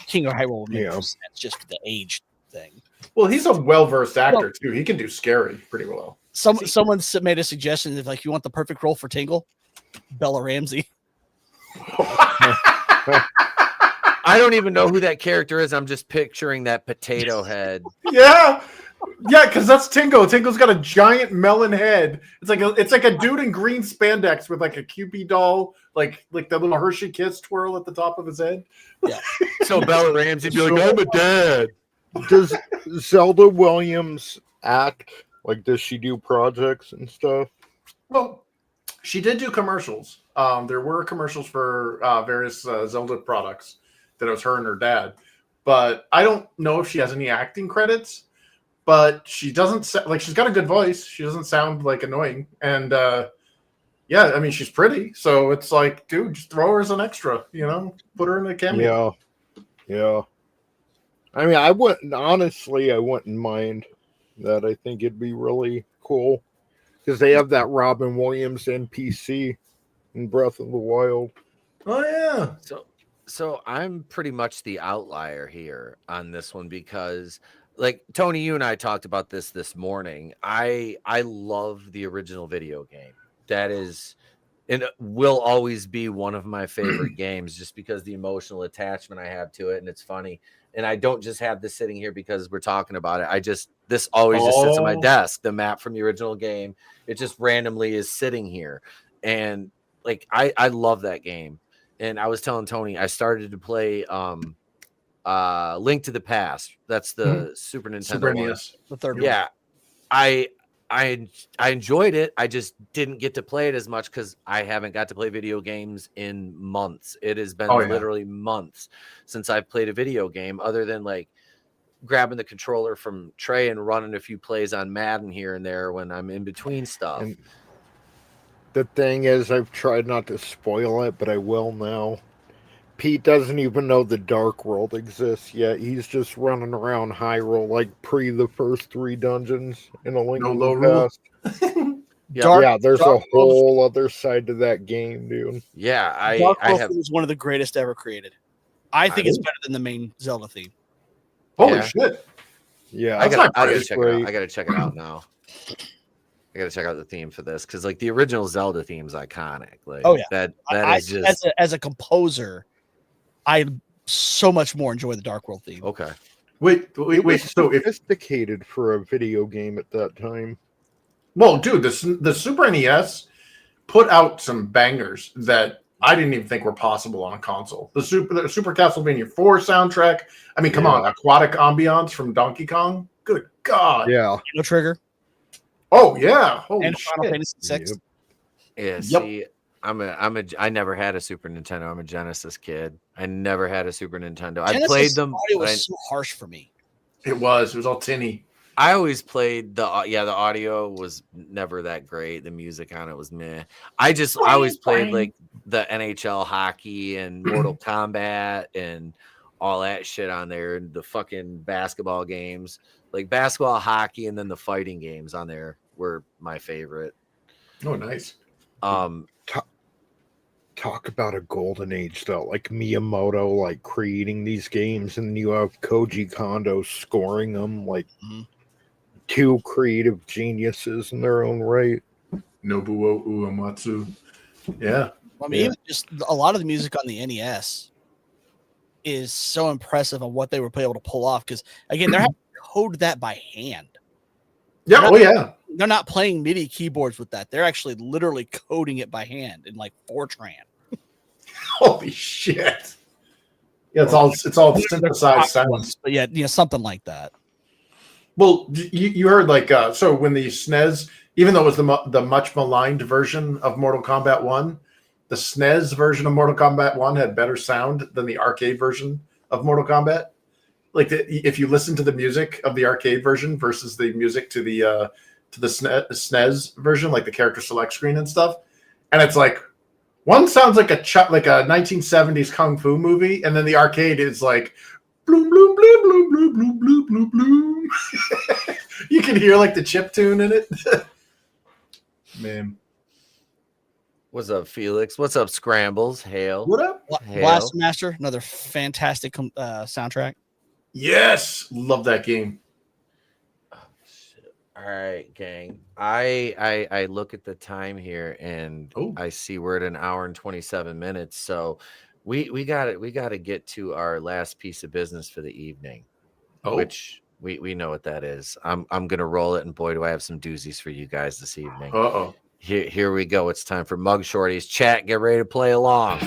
Speaker 3: King of Hyrule would make more sense just for the age thing.
Speaker 5: Well, he's a well-versed actor too. He can do scary pretty well.
Speaker 3: Someone made a suggestion that, like, you want the perfect role for Tingle, Bella Ramsey.
Speaker 4: I don't even know who that character is. I'm just picturing that potato head.
Speaker 5: Yeah, because that's Tingle. Tingle's got a giant melon head. It's like a dude in green spandex with like a Cupid doll, like the little Hershey Kiss twirl at the top of his head.
Speaker 3: Yeah.
Speaker 4: So Bella Ramsey'd be like, "I'm a dad."
Speaker 6: Does Zelda Williams act? Like, does she do projects and stuff?
Speaker 5: Well, she did do commercials. There were commercials for various Zelda products that it was her and her dad. But I don't know if she has any acting credits. But she doesn't she's got a good voice. She doesn't sound like annoying. And yeah, I mean, she's pretty. So it's like, dude, just throw her as an extra, you know, put her in a cameo.
Speaker 6: Yeah. I mean, I wouldn't mind that. I think it'd be really cool because they have that Robin Williams NPC in Breath of the Wild.
Speaker 5: Oh yeah.
Speaker 4: So I'm pretty much the outlier here on this one because, like, Tony, you and I talked about this morning. I love the original video game. That is, and will always be one of my favorite games, just because the emotional attachment I have to it, and it's funny. And I don't just have this sitting here because we're talking about it. This always just sits on my desk. The map from the original game, it just randomly is sitting here, and like I love that game. And I was telling Tony, I started to play Link to the Past. That's the Super Nintendo one.
Speaker 3: The third one.
Speaker 4: Yeah, I enjoyed it. I just didn't get to play it as much because I haven't got to play video games in months. It has been literally months since I've played a video game, other than like grabbing the controller from Trey and running a few plays on Madden here and there when I'm in between stuff.
Speaker 6: And the thing is, I've tried not to spoil it, but I will now. Pete doesn't even know the Dark World exists yet. He's just running around Hyrule like pre the first 3 dungeons in a Link to the Past. Yeah, there's a whole other side to that game, dude.
Speaker 4: Yeah, I have.
Speaker 3: Is one of the greatest ever created. I think it's better than the main Zelda theme.
Speaker 5: Holy shit!
Speaker 6: Yeah,
Speaker 4: I gotta
Speaker 6: it's
Speaker 4: check it out.
Speaker 6: great.
Speaker 4: I gotta check it out now. I gotta check out the theme for this because like the original Zelda theme is iconic. Like,
Speaker 3: Oh, yeah.
Speaker 4: that
Speaker 3: I,
Speaker 4: is just
Speaker 3: as a composer, I so much more enjoy the Dark World theme.
Speaker 4: okay.
Speaker 5: Wait.
Speaker 6: It was
Speaker 5: So if
Speaker 6: sophisticated for a video game at that time.
Speaker 5: well, dude, the Super NES put out some bangers that I didn't even think were possible on a console. The Super Castlevania 4 soundtrack. I mean, come on, Aquatic Ambiance from Donkey Kong. Good God.
Speaker 6: Yeah.
Speaker 3: No Trigger
Speaker 5: Oh yeah. Holy
Speaker 3: and Final
Speaker 5: shit.
Speaker 3: Fantasy VI.
Speaker 4: Yeah,
Speaker 5: Yep.
Speaker 4: see, I never had a Super Nintendo. I'm a Genesis kid. I never had a Super Nintendo. I
Speaker 3: Genesis
Speaker 4: played them.
Speaker 3: audio
Speaker 4: but
Speaker 3: was so harsh for me.
Speaker 5: It was all tinny.
Speaker 4: I always played the audio was never that great. The music on it was meh. I always played like the NHL hockey and Mortal Kombat and all that shit on there, and the fucking basketball games, like basketball, hockey, and then the fighting games on there were my favorite.
Speaker 5: Oh, nice.
Speaker 6: Talk about a golden age though, like Miyamoto like creating these games, and you have Koji Kondo scoring them, like two creative geniuses in their own right.
Speaker 5: Nobuo Uematsu. Yeah.
Speaker 3: I mean, even just a lot of the music on the NES is so impressive on what they were able to pull off. Because again, they're having to code that by hand.
Speaker 5: Yeah. Oh yeah.
Speaker 3: They're not playing MIDI keyboards with that. They're actually literally coding it by hand in like Fortran.
Speaker 5: Holy shit. Yeah, it's all synthesized sounds.
Speaker 3: But yeah, something like that.
Speaker 5: Well, you heard like so when the SNES, even though it was the much maligned version of Mortal Kombat 1, the SNES version of Mortal Kombat 1 had better sound than the arcade version of Mortal Kombat. Like if you listen to the music of the arcade version versus the music to the SNES version, like the character select screen and stuff, and it's like one sounds like a 1970s kung fu movie, and then the arcade is like bloom bloom bloom bloom bloom bloom bloom bloom bloom. You can hear like the chip tune in it. Man.
Speaker 4: What's up, Felix? What's up, Scrambles? Hail.
Speaker 5: What up?
Speaker 4: Hail.
Speaker 3: Blast Master, another fantastic soundtrack.
Speaker 5: Yes, love that game.
Speaker 4: All right, gang. I look at the time here and I see we're at 1 hour and 27 minutes. So we got to get to our last piece of business for the evening, which we know what that is. I'm gonna roll it, and boy, do I have some doozies for you guys this evening.
Speaker 5: Uh-oh.
Speaker 4: Here we go. It's time for Mug Shawtys. Chat, get ready to play along.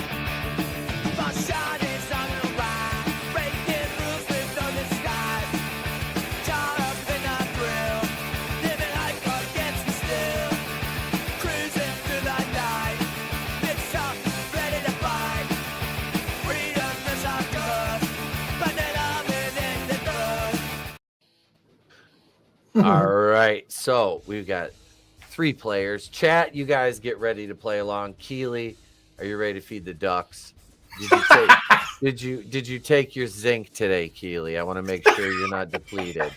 Speaker 4: All right, so we've got 3 players. Chat, you guys get ready to play along. Keely, are you ready to feed the ducks? Did you take your zinc today, Keely? I want to make sure you're not depleted.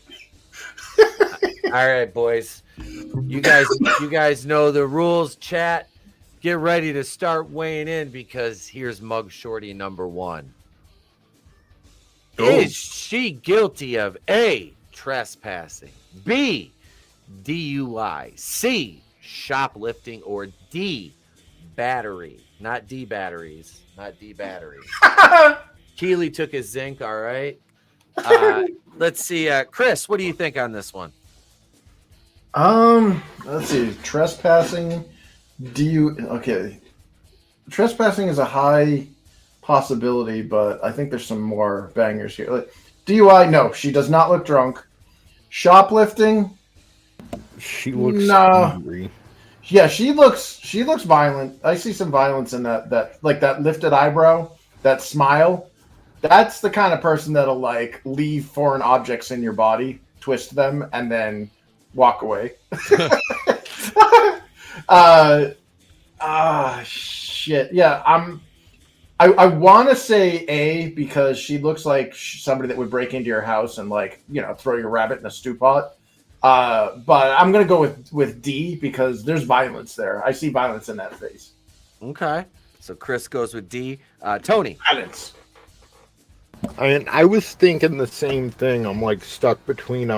Speaker 4: All right, boys. You guys know the rules. Chat, get ready to start weighing in because here's Mug Shorty number 1. Is she guilty of A, trespassing, B, DUI, C, shoplifting, or D, battery? Not D batteries, not D batteries. Keely took his zinc, all right. Let's see, Chris, what do you think on this one?
Speaker 5: Let's see. Trespassing. Trespassing is a high possibility, but I think there's some more bangers here. Like, DUI, no, she does not look drunk. Shoplifting,
Speaker 6: she looks angry.
Speaker 5: Yeah, she looks violent. I see some violence in that like that lifted eyebrow, that smile. That's the kind of person that'll like leave foreign objects in your body, twist them, and then walk away. Shit. Yeah, I want to say A because she looks like somebody that would break into your house and like, throw your rabbit in a stew pot. But I'm going to go with D because there's violence there. I see violence in that face.
Speaker 4: Okay. So Chris goes with D. Tony.
Speaker 5: Violence.
Speaker 6: I was thinking the same thing. I'm like stuck between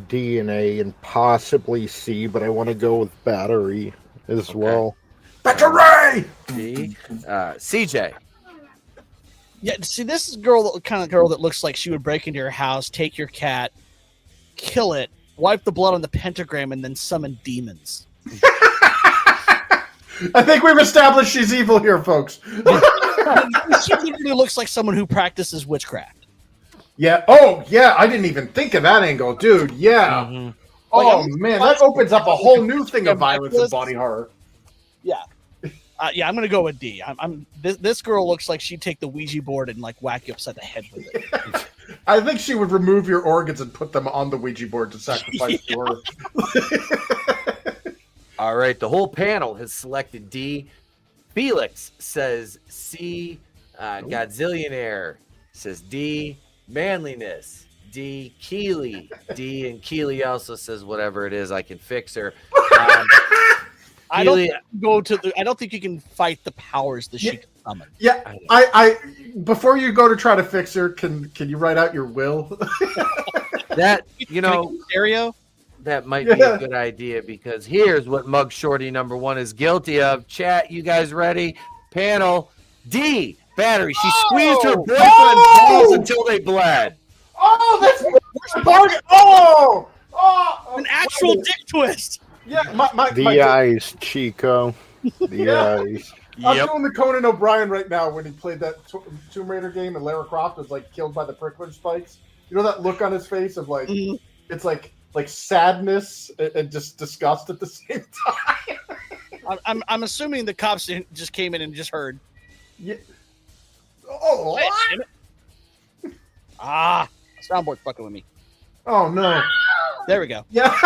Speaker 6: D and A and possibly C, but I want to go with battery as well.
Speaker 5: Battery!
Speaker 4: D. CJ.
Speaker 3: Yeah, see, this is kind of girl that looks like she would break into your house, take your cat, kill it, wipe the blood on the pentagram, and then summon demons.
Speaker 5: I think we've established she's evil here, folks.
Speaker 3: She literally looks like someone who practices witchcraft.
Speaker 5: Yeah. Oh, yeah. I didn't even think of that angle, dude. Yeah.
Speaker 4: Mm-hmm.
Speaker 5: Oh, man. That opens up a whole new thing of violence and body horror.
Speaker 3: Yeah. Yeah, I'm going to go with D. This girl looks like she'd take the Ouija board and like whack you upside the head with it.
Speaker 5: I think she would remove your organs and put them on the Ouija board to sacrifice to her.
Speaker 4: All right, the whole panel has selected D. Felix says C. Godzillionaire says D. Manliness, D. Keely, D. And Keely also says whatever it is, I can fix her.
Speaker 3: I don't think you can fight the powers that she can summon.
Speaker 5: Yeah, I before you go to try to fix her, can you write out your will?
Speaker 4: That
Speaker 3: stereo.
Speaker 4: That might be a good idea because here's what Mug Shorty number 1 is guilty of. Chat, you guys ready? Panel D. Battery. She squeezed her boyfriend's balls until they bled.
Speaker 5: Oh, that's bargain. Oh,
Speaker 3: an actual dick twist.
Speaker 5: Yeah,
Speaker 6: the eyes, Chico. The eyes.
Speaker 5: I'm doing the Conan O'Brien right now when he played that Tomb Raider game and Lara Croft was like killed by the prickler spikes. You know that look on his face of like it's like sadness and just disgust at the same time.
Speaker 3: I'm assuming the cops just came in and just heard.
Speaker 5: Yeah. Oh.
Speaker 3: Soundboard's fucking with me.
Speaker 5: Oh no.
Speaker 3: There we go.
Speaker 5: Yeah.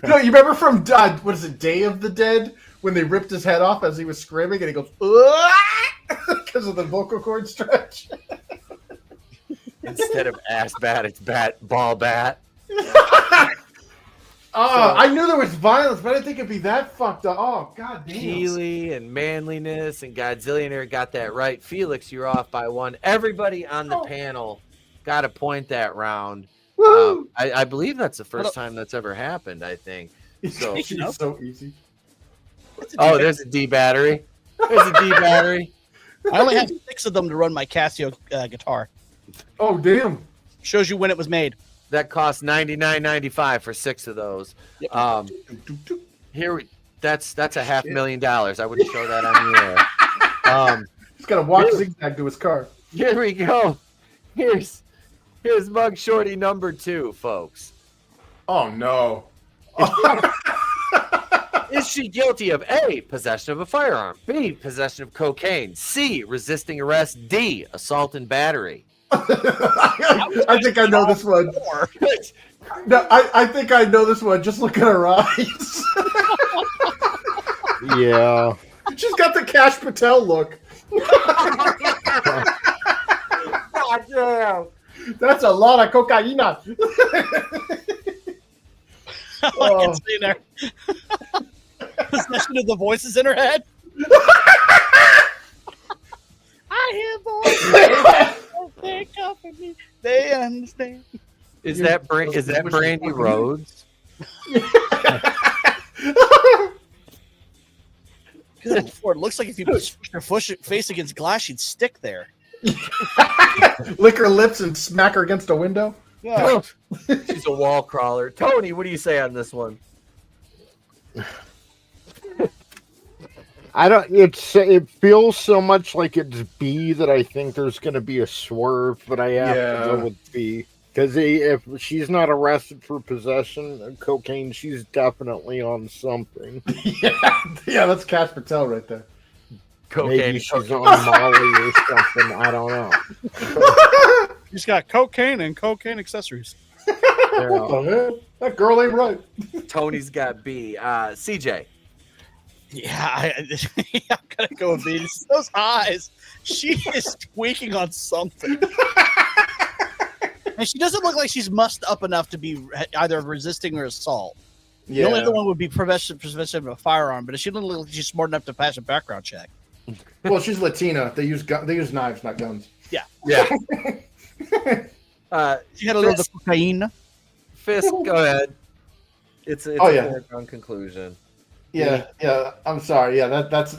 Speaker 5: No, you remember from what is it, Day of the Dead, when they ripped his head off as he was screaming and he goes because of the vocal cord stretch.
Speaker 4: Instead of ass bat, it's ball bat.
Speaker 5: I knew there was violence, but I didn't think it'd be that fucked up. Oh, god damn.
Speaker 4: Keely and Manliness and Godzillionaire got that right. Felix, you're off by 1. Everybody on the panel got a point that round. I believe that's the first time that's ever happened, I think. So
Speaker 5: it's so easy.
Speaker 4: There's a D battery. There's a D battery.
Speaker 3: I only have 6 of them to run my Casio guitar.
Speaker 5: Oh, damn.
Speaker 3: Shows you when it was made.
Speaker 4: That cost $99.95 for 6 of those. Yep. That's $500,000. I wouldn't show that on the air.
Speaker 5: He's got to walk zigzag to his car.
Speaker 4: Here we go. Here's Mug Shorty number 2, folks.
Speaker 5: Oh no.
Speaker 4: Is she guilty of A, possession of a firearm, B, possession of cocaine, C, resisting arrest, D, assault and battery?
Speaker 5: I think I know this one. No, I think I know this one. Just look at her eyes.
Speaker 6: Yeah.
Speaker 5: She's got the Cash Patel look. God damn. That's a lot of cocaine.
Speaker 3: I can see there. Possession of the voices in her head. I hear voices. They comfort me. They understand.
Speaker 4: Is that Brandy Rhodes?
Speaker 3: Good Lord, it looks like if you push her face against glass, she'd stick there.
Speaker 5: Lick her lips and smack her against a window.
Speaker 3: Yeah.
Speaker 4: She's a wall crawler. Tony, what do you say on this one?
Speaker 6: It feels so much like it's B that I think there's going to be a swerve, but I have to go with B. Because if she's not arrested for possession of cocaine, she's definitely on something.
Speaker 5: Yeah, that's Cash Patel right there.
Speaker 4: Cocaine.
Speaker 6: Maybe she's on Molly or something. I don't know.
Speaker 3: She's got cocaine and cocaine accessories.
Speaker 5: That girl ain't right.
Speaker 4: Tony's got B. CJ.
Speaker 3: Yeah, I'm gonna go with B. Those eyes. She is tweaking on something. And she doesn't look like she's mussed up enough to be either resisting or assault. Yeah. The only other one would be possession of a firearm, but she doesn't look like she's smart enough to pass a background check.
Speaker 5: Well, she's Latina. They use knives, not guns.
Speaker 3: Yeah.
Speaker 4: Yeah.
Speaker 3: She had a little cocaine.
Speaker 4: Fisk, go ahead. It's a foregone conclusion.
Speaker 5: Yeah. I'm sorry. Yeah, that's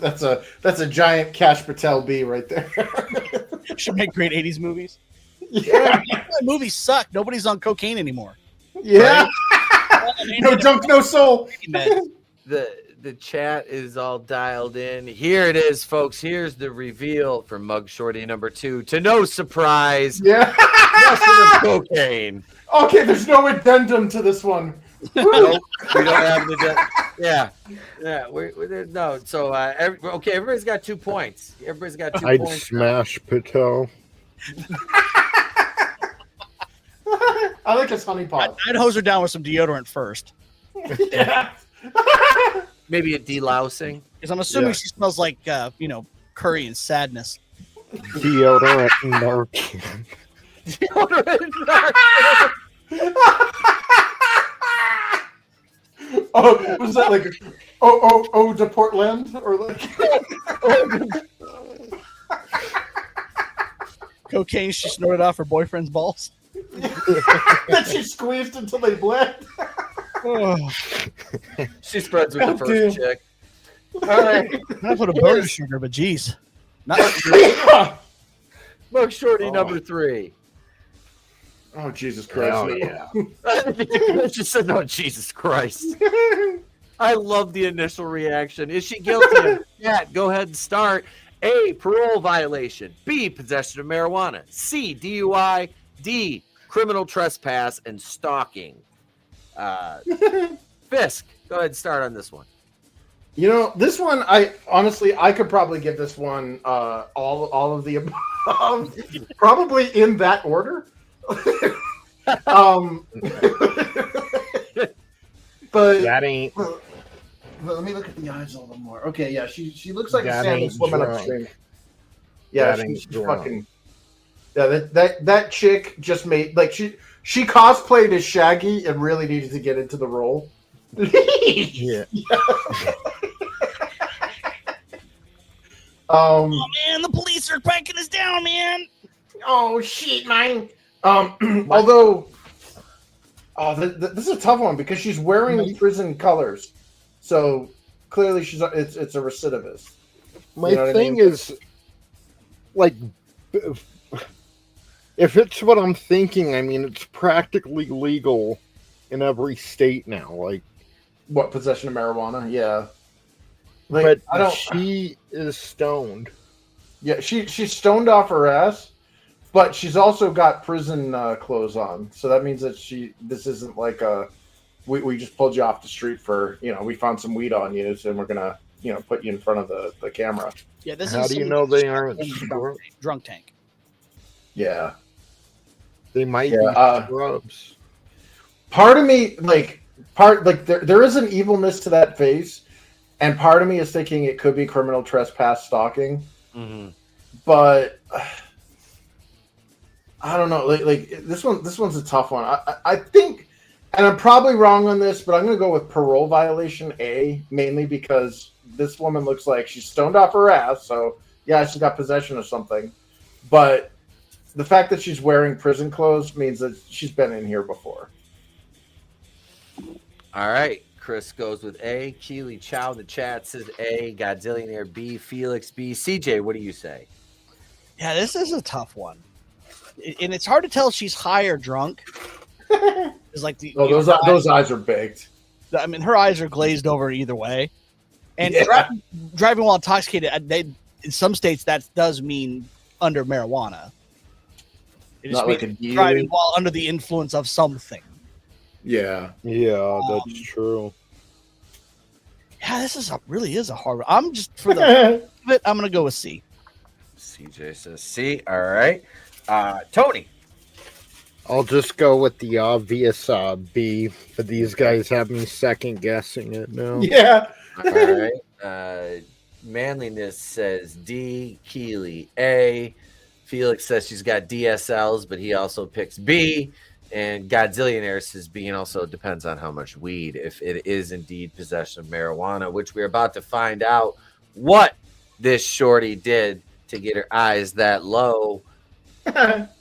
Speaker 5: a giant Cash Patel B right there.
Speaker 3: Should make great 80s movies.
Speaker 5: Yeah.
Speaker 3: Movies suck. Nobody's on cocaine anymore.
Speaker 5: Yeah. No junk, no soul.
Speaker 4: The chat is all dialed in. Here it is, folks. Here's the reveal for Mug Shorty number 2. To no surprise,
Speaker 5: yeah,
Speaker 4: cocaine.
Speaker 5: Okay, there's no addendum to this one.
Speaker 4: Nope, we don't have an addendum. Yeah. We're no. So okay, everybody's got 2 points. Everybody's got 2
Speaker 6: I'd
Speaker 4: points.
Speaker 6: smash Patel.
Speaker 5: I like his honey pot.
Speaker 3: I'd hose her down with some deodorant first.
Speaker 5: Yeah.
Speaker 4: Maybe a delousing.
Speaker 3: Because I'm assuming she smells like, curry and sadness.
Speaker 6: Deodorant and Narcan.
Speaker 5: Oh, was that like oh de Portland or like
Speaker 3: cocaine she snorted off her boyfriend's balls?
Speaker 5: that she squeezed until they bled?
Speaker 4: She spreads with the first chick. All right.
Speaker 3: Not put a bonus sugar, but geez. Not
Speaker 4: Mug Shorty number 3.
Speaker 5: Oh, Jesus Christ.
Speaker 6: Oh, yeah.
Speaker 4: I just said, no, Jesus Christ. I love the initial reaction. Is she guilty? Yeah, go ahead and start. A, parole violation. B, possession of marijuana. C, DUI. D, criminal trespass and stalking. Fisk, go ahead and start on this one.
Speaker 5: You know, this one, I could probably give this one all of the above, probably in that order. But
Speaker 6: that ain't.
Speaker 5: Let me look at the eyes a little more. Okay, yeah, she looks like
Speaker 6: That
Speaker 5: a salmon
Speaker 6: ain't
Speaker 5: swimming
Speaker 6: drunk.
Speaker 5: upstream. Yeah,
Speaker 6: That ain't
Speaker 5: she's
Speaker 6: drunk.
Speaker 5: fucking. Yeah, that chick just made like she cosplayed as Shaggy and really needed to get into the role.
Speaker 6: Yeah.
Speaker 3: oh man, the police are cracking us down, man.
Speaker 8: Oh shit, man.
Speaker 5: Although, this is a tough one because she's wearing prison colors, so clearly it's a recidivist.
Speaker 6: My
Speaker 5: You know what I
Speaker 6: thing
Speaker 5: mean?
Speaker 6: is, like, if it's what I'm thinking, I mean, it's practically legal in every state now. Like,
Speaker 5: What, possession of marijuana? Yeah. Like,
Speaker 6: but
Speaker 5: I don't.
Speaker 6: she is stoned.
Speaker 5: Yeah, she's stoned off her ass, but she's also got prison clothes on. So that means that this isn't like we just pulled you off the street for, we found some weed on you, and we're gonna, put you in front of the camera.
Speaker 3: Yeah, this
Speaker 6: How
Speaker 3: is
Speaker 6: do you know they aren't
Speaker 3: drunk tank?
Speaker 5: Yeah.
Speaker 6: They might
Speaker 5: Yeah,
Speaker 6: be scrubs.
Speaker 5: Part of me, there is an evilness to that face, and part of me is thinking it could be criminal trespass stalking.
Speaker 4: Mm-hmm.
Speaker 5: But I don't know. Like this one's a tough one. I think, and I'm probably wrong on this, but I'm going to go with parole violation A, mainly because this woman looks like she's stoned off her ass. So yeah, she's got possession of something, but the fact that she's wearing prison clothes means that she's been in here before.
Speaker 4: All right. Chris goes with A. Keely Chow in the chat says A. Godzillionaire B. Felix B. CJ, what do you say?
Speaker 3: Yeah, this is a tough one. And it's hard to tell if she's high or drunk. It's like
Speaker 5: those eyes are baked.
Speaker 3: I mean, her eyes are glazed over either way. And
Speaker 5: Yeah.
Speaker 3: driving while intoxicated, in some states that does mean under marijuana. It
Speaker 5: Not
Speaker 3: just
Speaker 5: like
Speaker 3: means
Speaker 5: a
Speaker 3: driving
Speaker 5: DUI?
Speaker 3: while under the influence of something.
Speaker 5: Yeah.
Speaker 6: Yeah, that's true.
Speaker 3: Yeah, this really is a hard one. I'm just for the bit, I'm gonna go with C.
Speaker 4: CJ says C. All right. Tony.
Speaker 6: I'll just go with the obvious B, but these guys have me second guessing it now.
Speaker 5: Yeah.
Speaker 4: All right. Manliness says D. Keely A. Felix says she's got DSLs, but he also picks B. And Godzillionaire says B, and also depends on how much weed, if it is indeed possession of marijuana, which we're about to find out what this shorty did to get her eyes that low.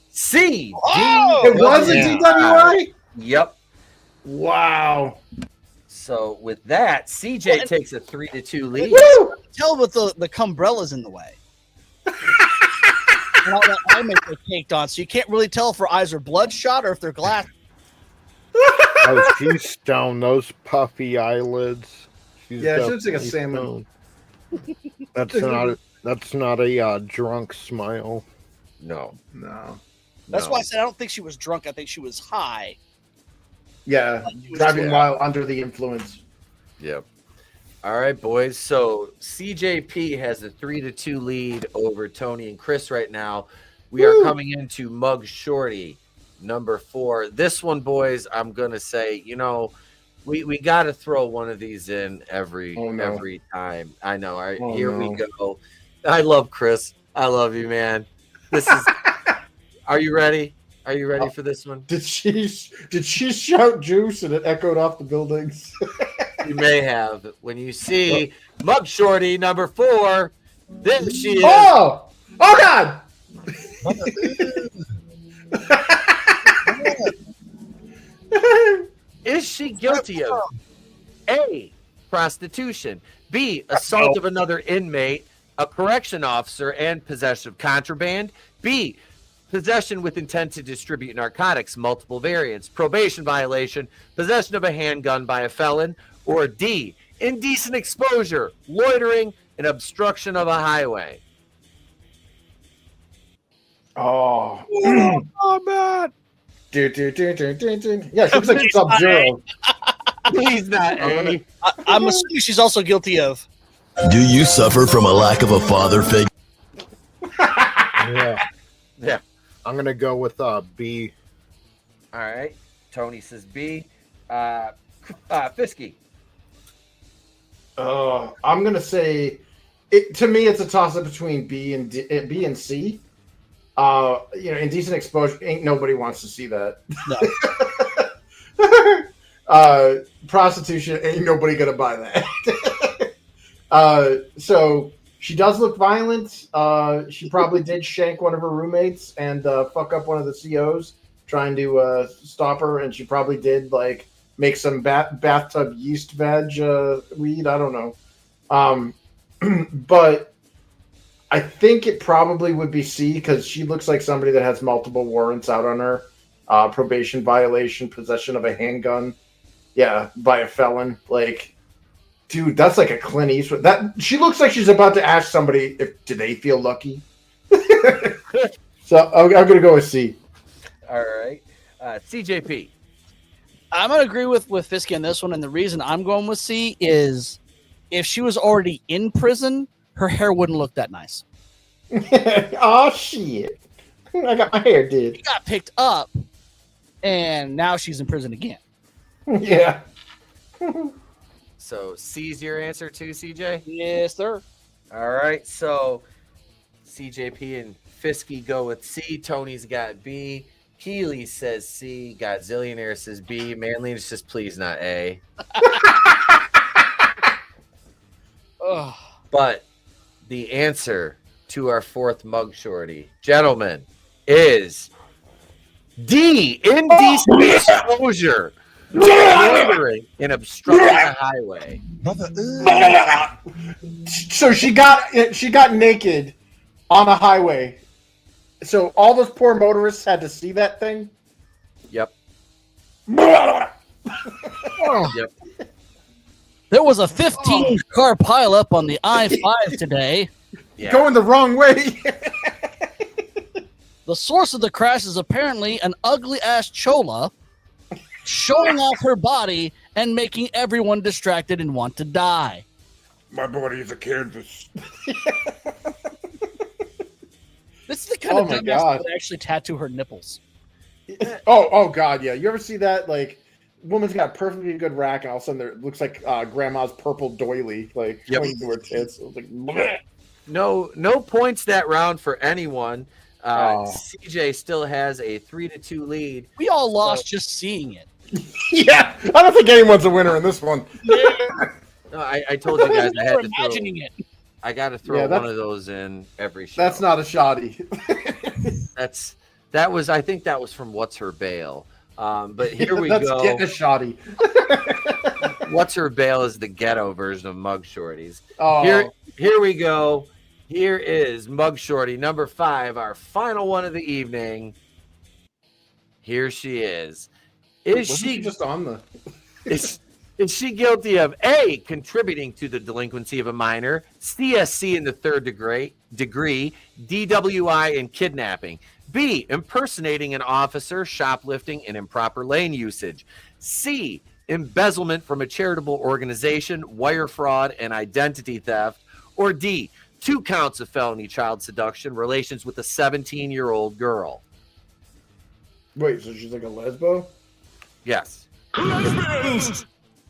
Speaker 4: C.
Speaker 5: It was a DWI?
Speaker 4: Yep.
Speaker 5: Wow.
Speaker 4: So with that, CJ takes a 3-2 lead.
Speaker 5: Woo!
Speaker 3: Tell with the cumbrellas in the way. And all that eye makeup caked on, so you can't really tell if her eyes are bloodshot or if they're glass.
Speaker 6: Oh, she's stoned. Those puffy eyelids. She's
Speaker 5: She looks like a salmon.
Speaker 6: Stoned. That's not a drunk smile.
Speaker 4: No.
Speaker 3: That's why I said I don't think she was drunk. I think she was high.
Speaker 5: Yeah, driving while under the influence.
Speaker 4: Yep. All right, boys. So CJP has a 3-2 lead over Tony and Chris right now. We are coming into Mug Shorty, number 4. This one, boys, I'm gonna say, we got to throw one of these in every time. I know. All right, here we go. I love Chris. I love you, man. This is. Are you ready? Are you ready for this one?
Speaker 5: Did she shout juice and it echoed off the buildings?
Speaker 4: You may have. When you see Mug Shorty number 4, there she is.
Speaker 5: Oh God!
Speaker 4: Is she guilty of A, prostitution, B, assault of another inmate, a correction officer, and possession of contraband, B, possession with intent to distribute narcotics, multiple variants, probation violation, possession of a handgun by a felon, or D, indecent exposure, loitering, and obstruction of a highway?
Speaker 5: Oh,
Speaker 6: man.
Speaker 5: Yeah, she looks like Sub-Zero.
Speaker 4: He's not A.
Speaker 3: I'm assuming she's also guilty of.
Speaker 10: Do you suffer from a lack of a father figure?
Speaker 4: Yeah.
Speaker 6: I'm gonna go with B.
Speaker 4: All right. Tony says B. Fisky.
Speaker 5: I'm gonna say, to me, it's a toss-up between B and C. Indecent exposure. Ain't nobody wants to see that.
Speaker 3: No.
Speaker 5: Prostitution. Ain't nobody gonna buy that. So she does look violent. She probably did shank one of her roommates and fuck up one of the COs trying to stop her, and she probably did make some bathtub yeast veg weed. I don't know. But I think it probably would be C because she looks like somebody that has multiple warrants out on her. Probation violation, possession of a handgun. Yeah, by a felon. Dude, that's like a Clint Eastwood. She looks like she's about to ask somebody do they feel lucky. So I'm gonna go with C.
Speaker 4: All right, CJP.
Speaker 3: I'm gonna agree with Fisky on this one, and the reason I'm going with C is if she was already in prison, her hair wouldn't look that nice.
Speaker 5: Oh shit! I got my hair did.
Speaker 3: She got picked up, and now she's in prison again.
Speaker 5: Yeah.
Speaker 4: So C's your answer too, CJ?
Speaker 3: Yes, sir.
Speaker 4: All right, so CJP and Fisky go with C. Tony's got B. Keely says C. Godzillionaire says B. Manly says please not A. But the answer to our 4th Mug Shorty, gentlemen, is D. Indecent exposure. Loitering and obstructing the highway.
Speaker 5: So she got naked on a highway. So all those poor motorists had to see that thing.
Speaker 4: Yep.
Speaker 3: Yep. There was a 15-car pileup on the I-5 today.
Speaker 4: Yeah.
Speaker 5: Going the wrong way.
Speaker 3: The source of the crash is apparently an ugly-ass chola showing off her body and making everyone distracted and want to die.
Speaker 2: My body is a canvas.
Speaker 3: This is the kind of dumbass that would actually tattoo her nipples.
Speaker 5: Oh God, yeah. You ever see that? Woman's got a perfectly good rack, and all of a sudden it looks like grandma's purple doily, going to her tits. It was bleh.
Speaker 4: No points that round for anyone. CJ still has a 3-2 lead.
Speaker 3: We all lost just seeing it.
Speaker 5: Yeah, I don't think anyone's a winner in this one.
Speaker 4: No, I told you guys I had to
Speaker 3: imagining it.
Speaker 4: I got to throw one of those in every show.
Speaker 5: That's not a shoddy.
Speaker 4: I think that was from What's Her Bail. But here we
Speaker 5: That's
Speaker 4: go.
Speaker 5: getting a shoddy.
Speaker 4: What's Her Bail is the ghetto version of Mug Shawtys.
Speaker 5: Oh.
Speaker 4: Here we go. Here is Mug Shawty number 5, our final one of the evening. Here she is. Is she
Speaker 5: just on the?
Speaker 4: Is she guilty of A, contributing to the delinquency of a minor, CSC in the 3rd degree, DWI, and kidnapping? B, impersonating an officer, shoplifting, and improper lane usage? C, embezzlement from a charitable organization, wire fraud, and identity theft? Or D, 2 counts of felony child seduction, relations with a 17-year-old girl?
Speaker 5: Wait, so she's like a lesbo?
Speaker 4: Yes.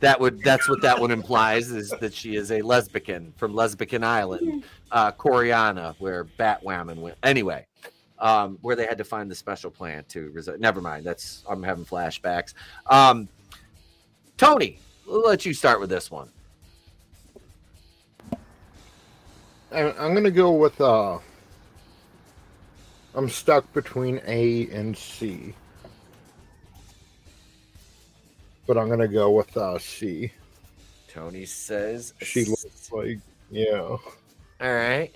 Speaker 4: That's what that one implies, is that she is a lesbican from Lesbian Island, Coriana, where Batwoman went. Anyway, where they had to find the special plant to never mind. I'm having flashbacks. Tony, we'll let you start with this one.
Speaker 6: I'm gonna go with I'm stuck between A and C, but I'm gonna go with C.
Speaker 4: Tony says
Speaker 6: she looks like, yeah.
Speaker 4: All right,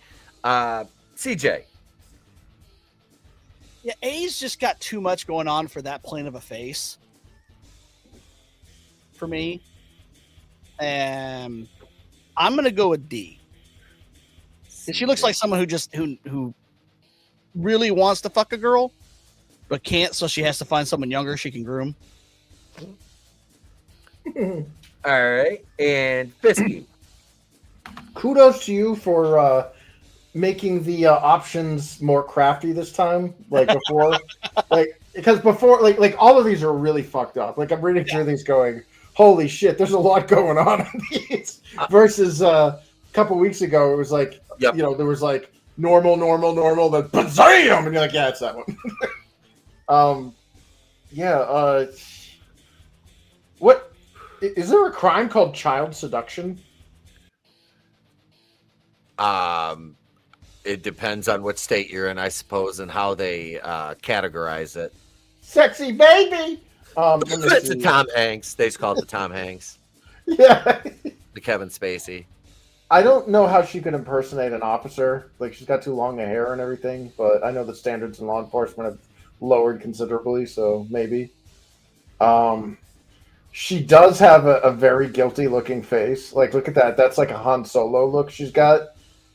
Speaker 4: CJ.
Speaker 3: Yeah, A's just got too much going on for that plain of a face for me. I'm gonna go with D. She looks like someone who really wants to fuck a girl, but can't, so she has to find someone younger she can groom.
Speaker 4: All right, and Fisky.
Speaker 5: Kudos to you for making the options more crafty this time. Like before, because before, like all of these are really fucked up. Like I'm reading through these, going, "Holy shit!" There's a lot going on in these. Versus a couple weeks ago, it was like, there was like normal, then bazam, and you're like, yeah, it's that one. What is there a crime called child seduction?
Speaker 4: It depends on what state you're in, I suppose, and how they categorize it.
Speaker 5: Sexy baby.
Speaker 4: It's a Tom Hanks. They just call it the Tom Hanks.
Speaker 5: Yeah.
Speaker 4: The Kevin Spacey.
Speaker 5: I don't know how she could impersonate an officer. Like, she's got too long a hair and everything, but I know the standards in law enforcement have lowered considerably, so maybe. She does have a very guilty-looking face. Like, look at that. That's like a Han Solo look she's got.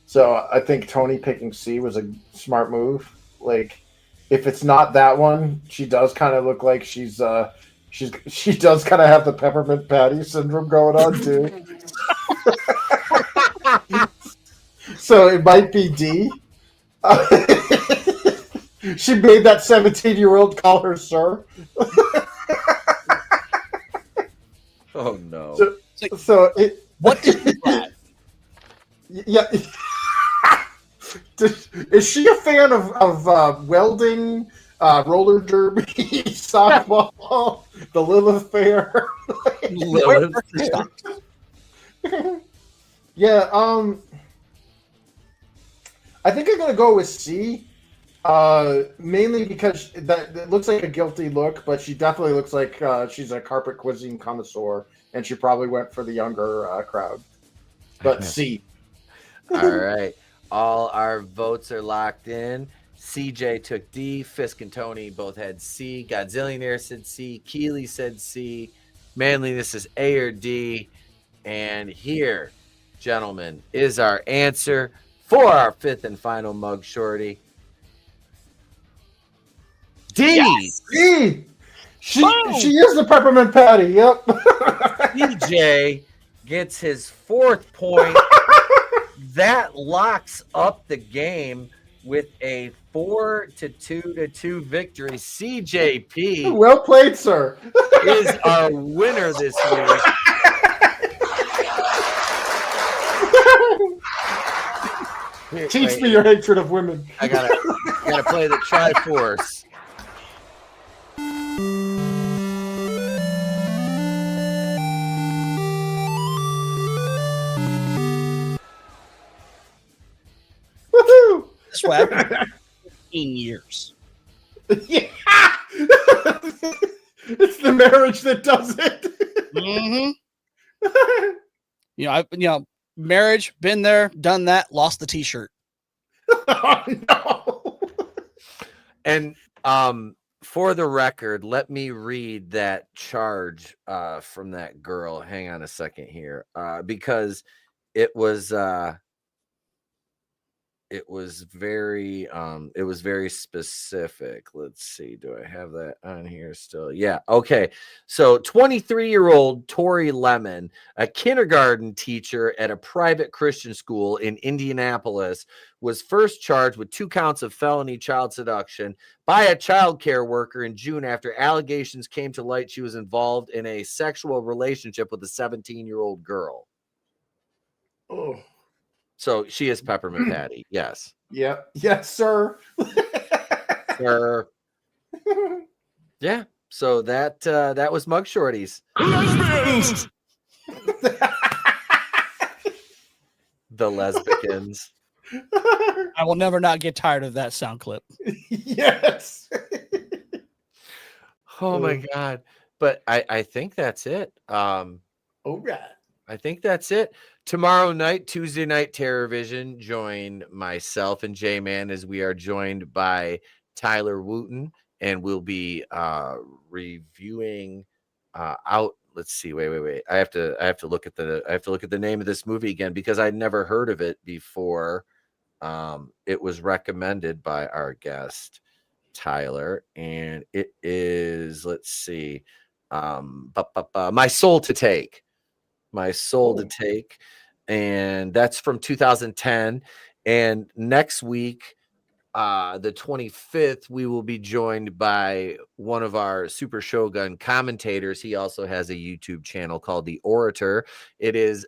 Speaker 5: So I think Tony picking C was a smart move. Like, if it's not that one, she does kind of look like she does kind of have the Peppermint Patty syndrome going on, too. So it might be D. She made that 17-year-old call her sir.
Speaker 4: Oh no!
Speaker 3: What did you have?
Speaker 5: Yeah. Is she a fan of welding, roller derby, softball, the Lilith Fair?
Speaker 4: Lilith.
Speaker 5: Yeah. I think I'm gonna go with C. Mainly because that looks like a guilty look, but she definitely looks like she's a carpet cuisine connoisseur, and she probably went for the younger crowd. But C.
Speaker 4: All right. All our votes are locked in. CJ took D. Fisk and Tony both had C. Godzillionaire said C. Keeley said C. Manliness is A or D. And here, gentlemen, is our answer for our 5th and final Mug Shorty. D.
Speaker 5: Yes! D. She is the Peppermint Patty. Yep.
Speaker 4: CJ gets his 4th point. That locks up the game with a 4-2 victory. CJP.
Speaker 5: Well played, sir.
Speaker 4: Is our winner this week.
Speaker 5: Teach me your hatred of women.
Speaker 4: I gotta play the Triforce.
Speaker 3: swear, 15 years.
Speaker 5: Yeah. It's the marriage that does it.
Speaker 3: Marriage, been there, done that, lost the t-shirt.
Speaker 5: Oh, no.
Speaker 4: And for the record, let me read that charge from that girl. Hang on a second here, because it was very specific. Let's see, do I have that on here still? Yeah, okay. So 23-year-old Tori Lemon, a kindergarten teacher at a private Christian school in Indianapolis, was first charged with 2 counts of felony child seduction by a child care worker in June after allegations came to light she was involved in a sexual relationship with a 17-year-old girl.
Speaker 5: Oh.
Speaker 4: So she is Peppermint Patty. Yes.
Speaker 5: Yep. Yes, sir.
Speaker 4: Sir. Yeah. So that was Mug Shawtys.
Speaker 10: Lesbians!
Speaker 4: The lesbians.
Speaker 3: I will never not get tired of that sound clip.
Speaker 5: Yes.
Speaker 4: Oh my God. But I think that's it.
Speaker 5: All right.
Speaker 4: I think that's it. Tomorrow night, Tuesday night, TerrorVision, join myself and J-Man as we are joined by Tyler Wooten, and we'll be reviewing out. Let's see. Wait. I have to look at the name of this movie again because I'd never heard of it before. It was recommended by our guest Tyler, and it is, let's see, My Soul to Take. My Soul to Take, and that's from 2010. And next week, the 25th, we will be joined by one of our Super Shogun commentators. He also has a YouTube channel called The Orator. It is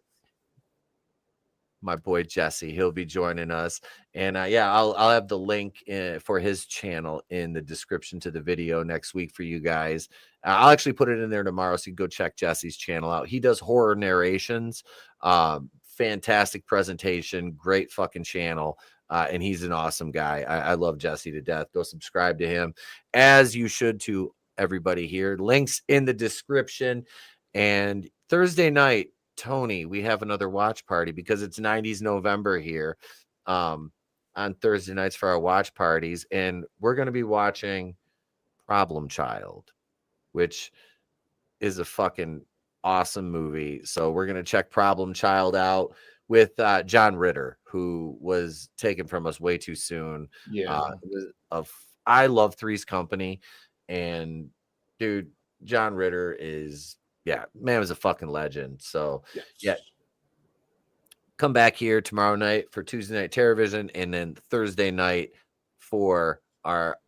Speaker 4: my boy Jesse. He'll be joining us, and I'll have the link for his channel in the description to the video next week for you guys. I'll actually put it in there tomorrow, so you can go check Jesse's channel out. He does horror narrations, fantastic presentation, great fucking channel, and he's an awesome guy. I love Jesse to death. Go subscribe to him, as you should to everybody here. Links in the description. And Thursday night, Tony, we have another watch party because it's 90s November here on Thursday nights for our watch parties, and we're going to be watching Problem Child, which is a fucking awesome movie. So we're going to check Problem Child out with John Ritter, who was taken from us way too soon.
Speaker 5: Yeah.
Speaker 4: I love Three's Company, and dude, John Ritter is, man was a fucking legend. So come back here tomorrow night for Tuesday night TerrorVision, and then Thursday night for our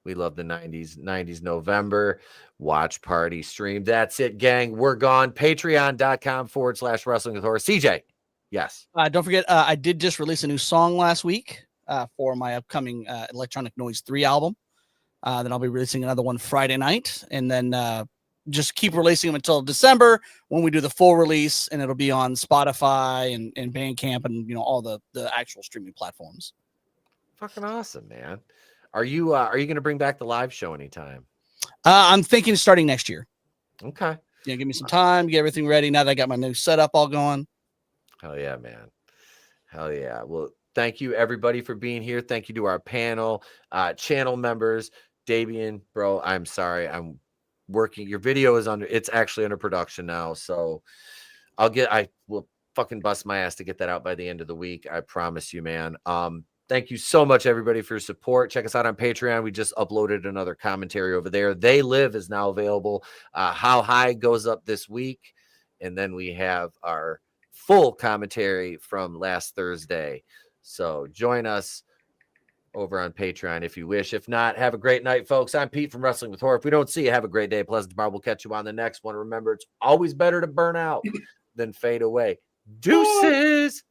Speaker 4: We Love the 90s November watch party stream. That's it, gang. We're gone. Patreon.com/wrestling with horror. CJ. Yes.
Speaker 3: Don't forget, I did just release a new song last week for my upcoming Electronic Noise 3 album. Then I'll be releasing another one Friday night, and then just keep releasing them until December when we do the full release, and it'll be on Spotify and Bandcamp and all the actual streaming platforms.
Speaker 4: Fucking awesome, man. Are you going to bring back the live show anytime?
Speaker 3: I'm thinking starting next year.
Speaker 4: Okay.
Speaker 3: Yeah, give me some time, get everything ready now that I got my new setup all going.
Speaker 4: Hell yeah, man. Hell yeah. Well, thank you everybody for being here. Thank you to our panel, channel members. Davian, bro, I'm sorry. I'm working. Your video is it's actually under production now. So I will fucking bust my ass to get that out by the end of the week. I promise you, man. Thank you so much, everybody, for your support. Check us out on Patreon. We just uploaded another commentary over there. They Live is now available. How High goes up this week. And then we have our full commentary from last Thursday. So join us over on Patreon if you wish. If not, have a great night, folks. I'm Pete from Wrestling with Horror. If we don't see you, have a great day. Pleasant tomorrow. We'll catch you on the next one. Remember, it's always better to burn out than fade away. Deuces.